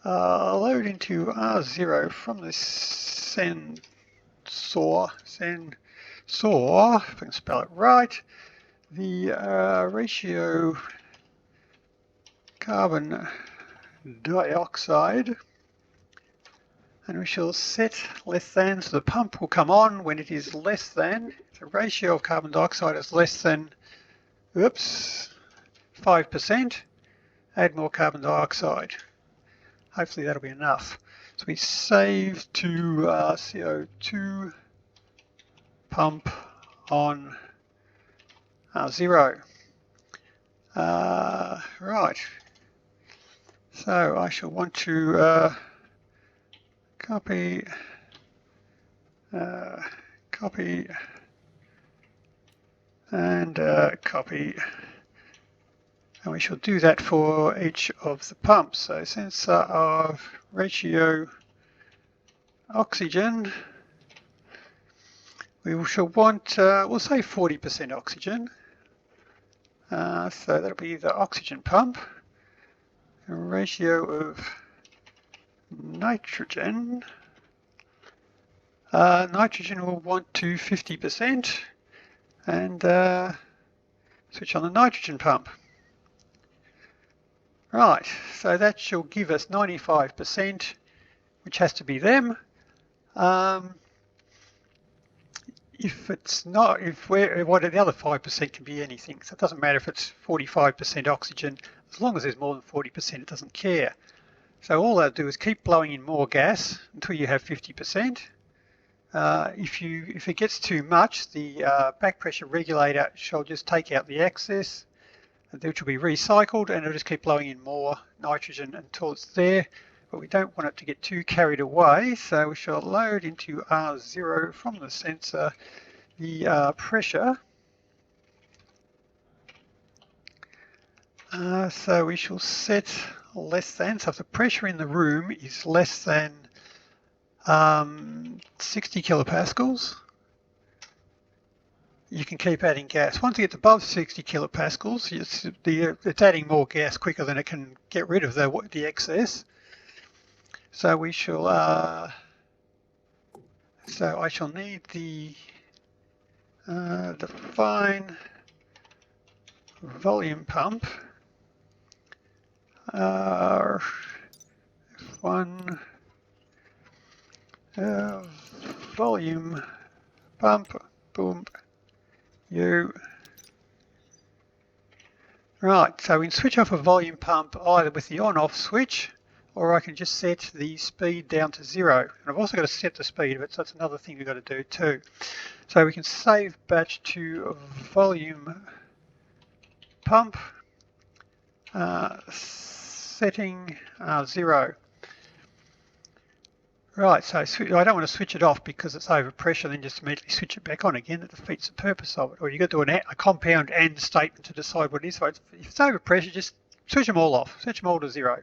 load into R0 from the sensor, if I can spell it right, the ratio carbon dioxide, and we shall set less than, so the pump will come on when it is less than, the ratio of carbon dioxide is less than, oops, 5%, add more carbon dioxide. Hopefully that'll be enough. So we save to CO2 pump on R0. Right. So I shall want to copy, copy, and copy, and we shall do that for each of the pumps. So sensor of ratio oxygen, we shall want, we'll say 40% oxygen, so that'll be the oxygen pump. a ratio of nitrogen. Nitrogen will want to 50%, and switch on the nitrogen pump. Right, so that shall give us 95%, which has to be them. If it's not, if we're, what the other 5% can be anything, so it doesn't matter if it's 45% oxygen, as long as there's more than 40%, it doesn't care. So all they'll do is keep blowing in more gas until you have 50%. If it gets too much, the back pressure regulator shall just take out the excess, which will be recycled, and it'll just keep blowing in more nitrogen until it's there. But we don't want it to get too carried away, so we shall load into R0 from the sensor the pressure. So we shall set less than, so if the pressure in the room is less than 60 kilopascals, you can keep adding gas. Once it gets above 60 kilopascals, it's adding more gas quicker than it can get rid of the excess. So we shall, so I shall need the fine volume pump. One volume pump, boom, you. Right, so we can switch off a volume pump either with the on-off switch, or I can just set the speed down to 0. And I've also got to set the speed of it, so that's another thing we've got to do too. So we can save batch to volume pump, setting 0. Right, so I don't want to switch it off because it's over pressure, then just immediately switch it back on again. That defeats the purpose of it. Or you've got to do a compound AND statement to decide what it is. So if it's over pressure, just switch them all off. Switch them all to 0.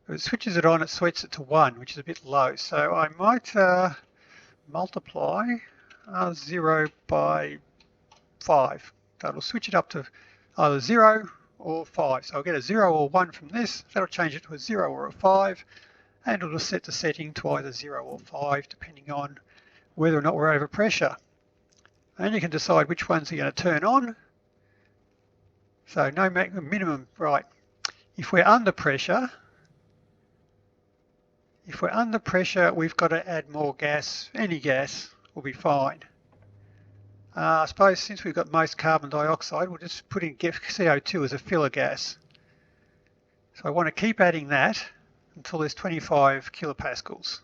If it switches it on, it switches it to 1, which is a bit low. So I might multiply 0 by 5. That'll switch it up to either 0 or 5. So I'll get a 0 or 1 from this. That'll change it to a 0 or a 5. And it'll set the setting to either 0 or 5, depending on whether or not we're over pressure. And you can decide which ones are going to turn on. So no minimum, right. If we're under pressure, we've got to add more gas. Any gas will be fine. I suppose since we've got most carbon dioxide, we'll just put in CO2 as a filler gas. So I want to keep adding that until there's 25 kilopascals.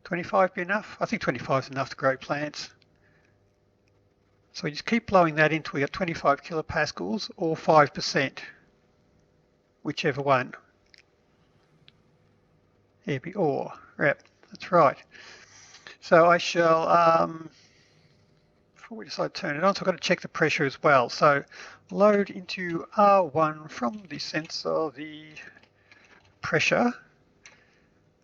25 be enough? I think 25 is enough to grow plants. So we just keep blowing that until we get 25 kilopascals or 5%, whichever one. Here be or, yep, that's right. So I shall, before we decide to turn it on, so I've got to check the pressure as well. So load into R1 from the sensor the pressure.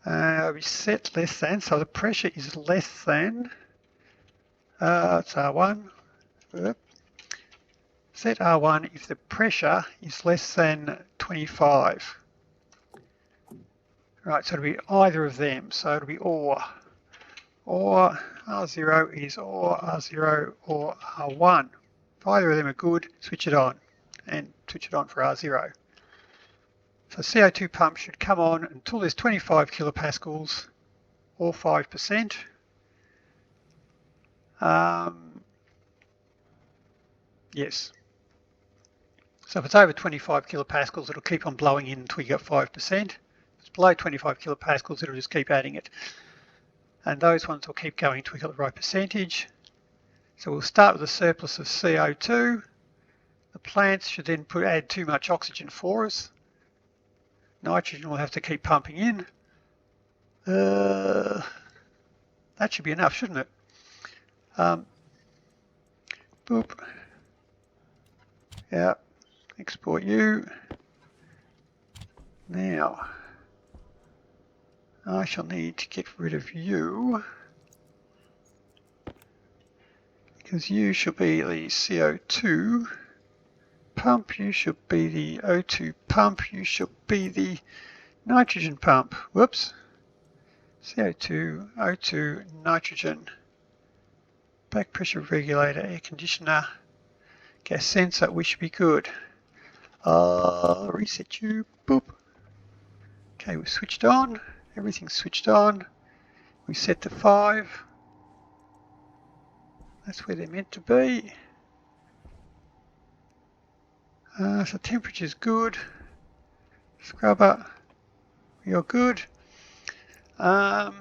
We set less than, so the pressure is less than, it's R1. Set R1 if the pressure is less than 25. Right, so it'll be either of them, so it'll be or R0 is or R0 or R1. If either of them are good, switch it on and switch it on for R0. So CO2 pump should come on until there's 25 kilopascals or 5%. Yes. So if it's over 25 kilopascals, it'll keep on blowing in until you get 5%. If it's below 25 kilopascals, it'll just keep adding it. And those ones will keep going until we get the right percentage. So we'll start with a surplus of CO2. The plants should then add too much oxygen for us. Nitrogen will have to keep pumping in. That should be enough, shouldn't it? Boop. Yeah. Export you. Now, I shall need to get rid of you because you shall be the CO2 pump, you should be the O2 pump, you should be the nitrogen pump. Whoops. CO2, O2, nitrogen, back pressure regulator, air conditioner, gas sensor, we should be good. Reset you, boop. Okay, we're switched on, everything's switched on. We set to 5. That's where they're meant to be. So temperature's good. Scrubber, you're good. So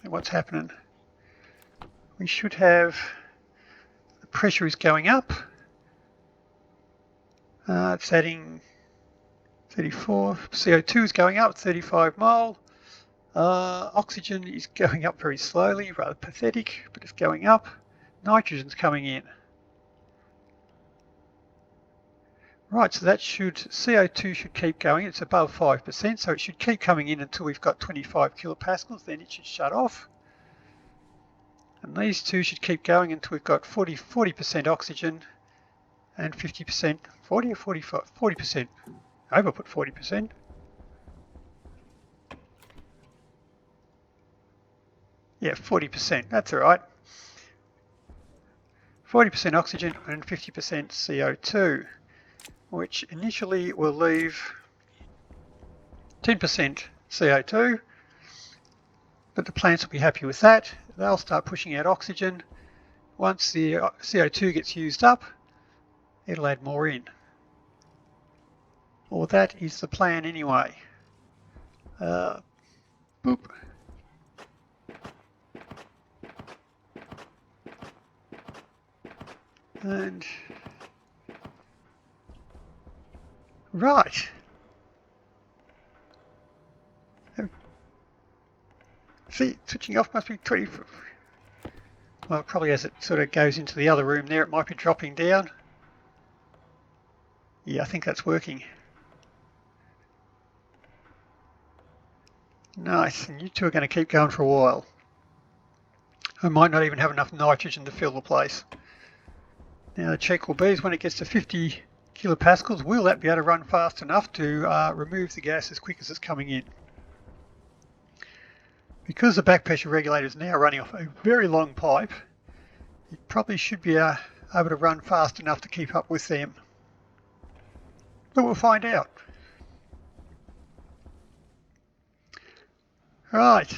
what's happening? We should have, the pressure is going up. It's adding 34. CO2 is going up, 35 mole. Oxygen is going up very slowly, rather pathetic, but it's going up. Nitrogen's coming in. Right, so that should, CO2 should keep going. It's above 5%, so it should keep coming in until we've got 25 kilopascals, then it should shut off. And these two should keep going until we've got 40% oxygen and 50%, 40 or 45, 40%. I overput 40%. Yeah, 40%, that's all right. 40% oxygen and 50% CO2, which initially will leave 10% CO2, but the plants will be happy with that. They'll start pushing out oxygen. Once the CO2 gets used up, it'll add more in. Or that is the plan anyway. Boop. And right. See, switching off must be 20. Well, probably as it sort of goes into the other room there, it might be dropping down. Yeah, I think that's working. Nice, and you two are going to keep going for a while. I might not even have enough nitrogen to fill the place. Now the check will be is when it gets to 50 kilopascals, will that be able to run fast enough to remove the gas as quick as it's coming in? Because the back pressure regulator is now running off a very long pipe, it probably should be able to run fast enough to keep up with them. But we'll find out. Right.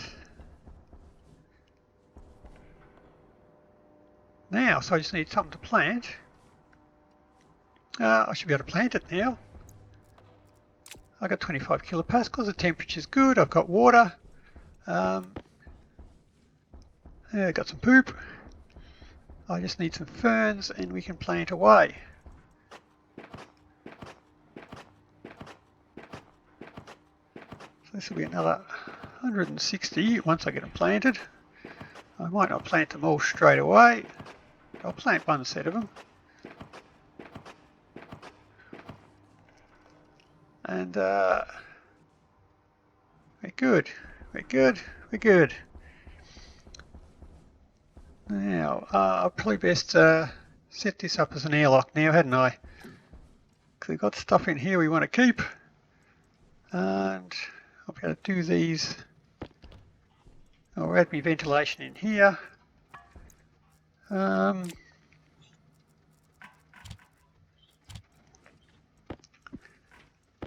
Now, so I just need something to plant. I should be able to plant it now. I've got 25 kilopascals, the temperature's good, I've got water. I've got some poop. I just need some ferns and we can plant away. So this will be another 160 once I get them planted. I might not plant them all straight away. I'll plant one set of them. And we're good, we're good, we're good. Now, I'll probably best set this up as an airlock now, hadn't I? Because we've got stuff in here we want to keep. And I'll be able to do these. I'll add my ventilation in here.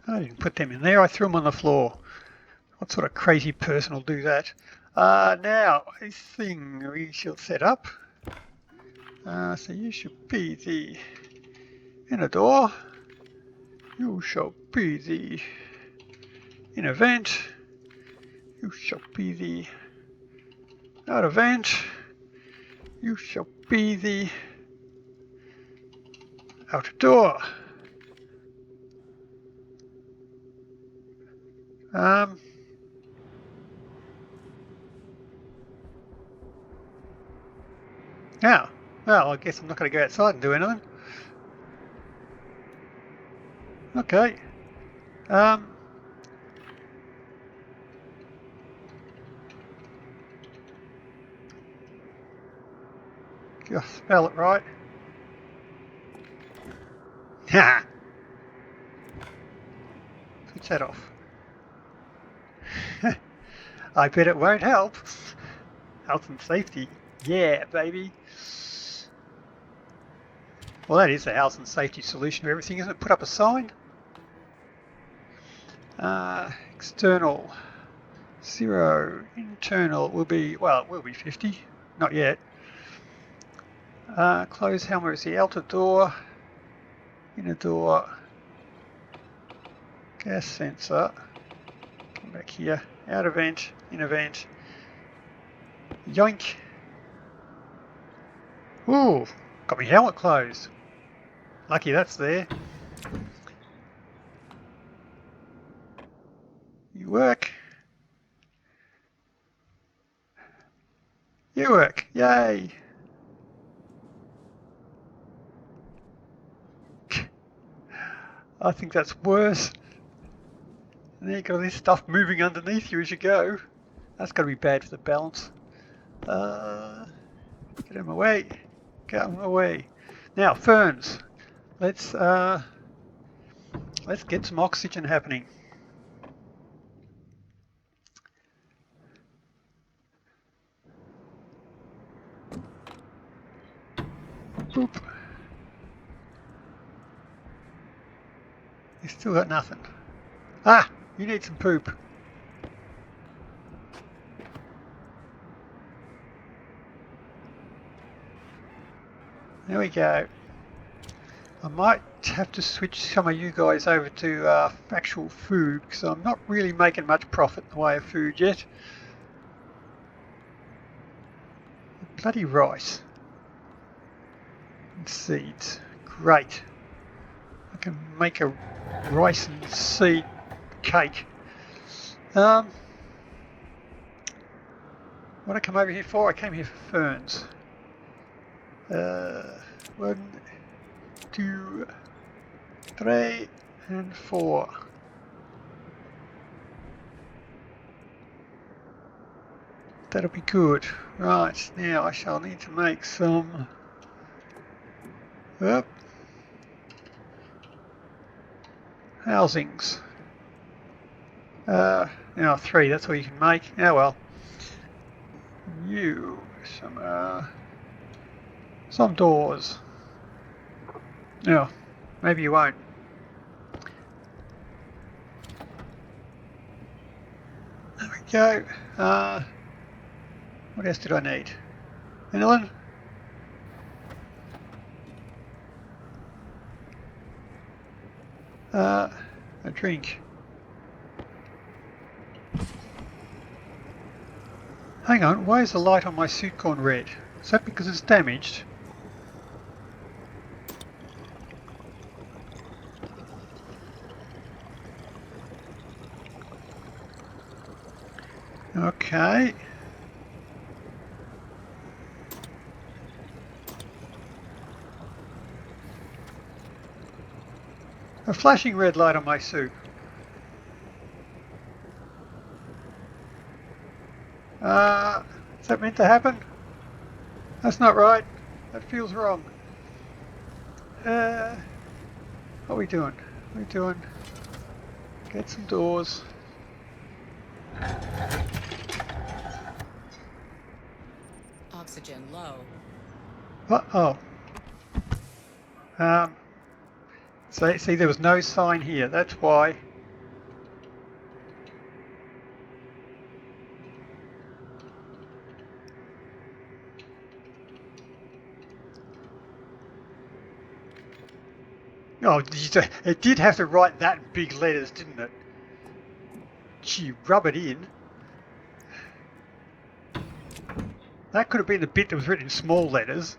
I didn't put them in there, I threw them on the floor. What sort of crazy person will do that? Now, this thing we shall set up. So you should be the inner door. You shall be the inner vent. You shall be the outer vent. You shall be the outer door. Now, well, I guess I'm not going to go outside and do anything. Okay. Just spell it right. Ha! Switch that off. I bet it won't help. Health and safety. Yeah, baby. Well, that is the health and safety solution to everything, isn't it? Put up a sign. External 0. Internal will be, well, it will be 50. Not yet. Close helmet is the outer door. Inner door. Gas sensor. Come back here. Outer vent. Inner vent. Yoink. Ooh, got my helmet closed. Lucky that's there. You work. You work. Yay. I think that's worse. And then you got all this stuff moving underneath you as you go. That's got to be bad for the balance. Get out of my way. Get out of my way. Now, ferns. Let's get some oxygen happening. Boop. You still got nothing. Ah, you need some poop. There we go. I might have to switch some of you guys over to actual food because I'm not really making much profit in the way of food yet. Bloody rice. And seeds. Great. I can make a rice and seed cake. What did I come over here for? I came here for ferns. 1, 2, 3, and 4. That'll be good. Right, now I shall need to make some housings. Now 3, that's all you can make. Yeah, well. You, some doors. No, maybe you won't. There we go. What else did I need? Anyone? A drink. Hang on, why is the light on my suit gone red? Is that because it's damaged? Okay. A flashing red light on my suit. Is that meant to happen? That's not right. That feels wrong. What are we doing? What are we doing? Get some doors. Oxygen low. Oh. See, there was no sign here. That's why. Oh, it did have to write that in big letters, didn't it? Gee, rub it in. That could have been the bit that was written in small letters.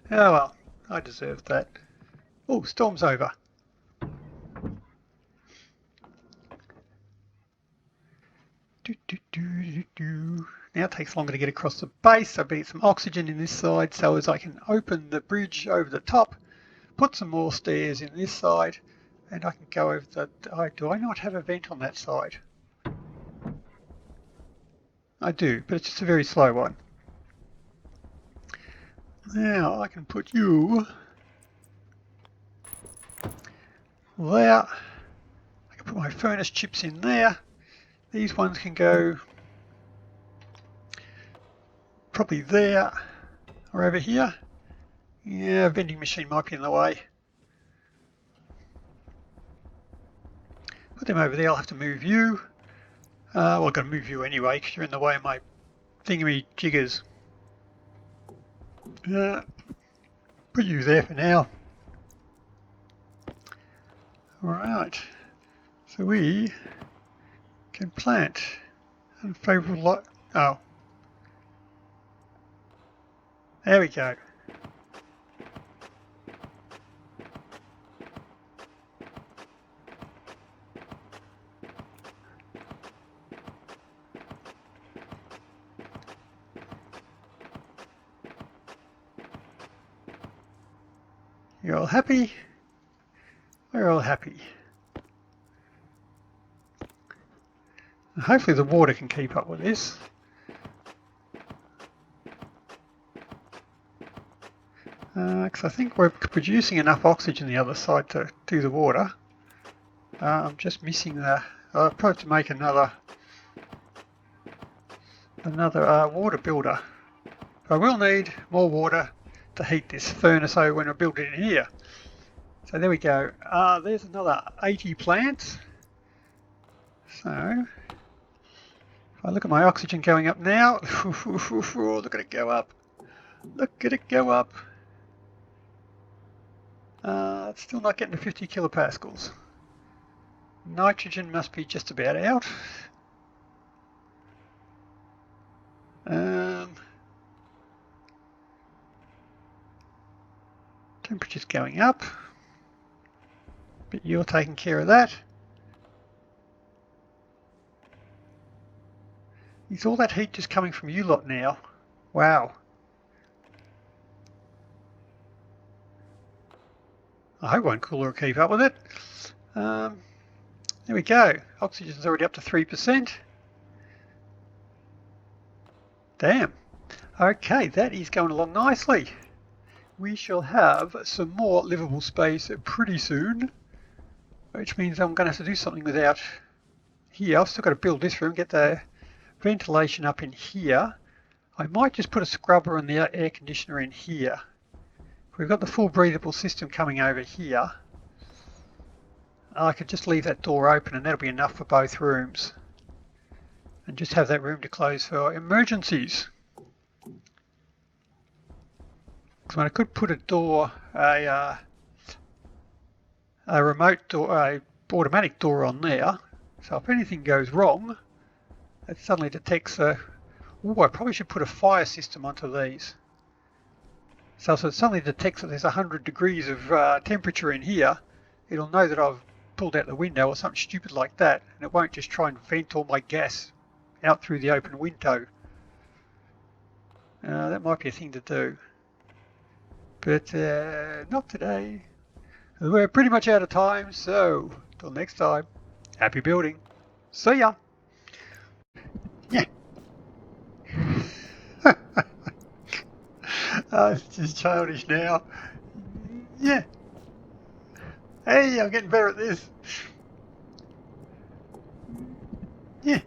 Oh well, I deserved that. Oh, storm's over. Now it takes longer to get across the base, so I better get some oxygen in this side so as I can open the bridge over the top, put some more stairs in this side, and I can go over the... do I not have a vent on that side? I do, but it's just a very slow one. Now I can put you there. I can put my furnace chips in there. These ones can go probably there or over here. Yeah, vending machine might be in the way. Put them over there. I'll have to move you. Well, I've got to move you anyway because you're in the way of my thingy jiggers. Put you there for now. Alright, so we can plant unfavourable light. Oh, there we go. You're all happy? We're all happy. And hopefully the water can keep up with this. Because I think we're producing enough oxygen the other side to do the water. I'm just missing the... I'll probably have to make another water builder. But I will need more water to heat this furnace over when I build it in here. So there we go. There's another 80 plants. So if I look at my oxygen going up now, look at it go up. Look at it go up. It's still not getting to 50 kilopascals. Nitrogen must be just about out. Temperature's going up, but you're taking care of that. Is all that heat just coming from you lot now? Wow. I hope one cooler will keep up with it. There we go. Oxygen's already up to 3%. Damn. Okay, that is going along nicely. We shall have some more livable space pretty soon, which means I'm going to have to do something with out here. I've still got to build this room, get the ventilation up in here. I might just put a scrubber and the air conditioner in here. We've got the full breathable system coming over here. I could just leave that door open and that'll be enough for both rooms. And just have that room to close for emergencies. Because I could put a door, a remote door, a automatic door on there. So if anything goes wrong, it suddenly detects a... Ooh, I probably should put a fire system onto these. So it suddenly detects that there's 100 degrees of temperature in here. It'll know that I've pulled out the window or something stupid like that. And it won't just try and vent all my gas out through the open window. That might be a thing to do. But not today. We're pretty much out of time, so till next time, happy building. See ya. Yeah. It's just childish now. Yeah. Hey, I'm getting better at this. Yeah.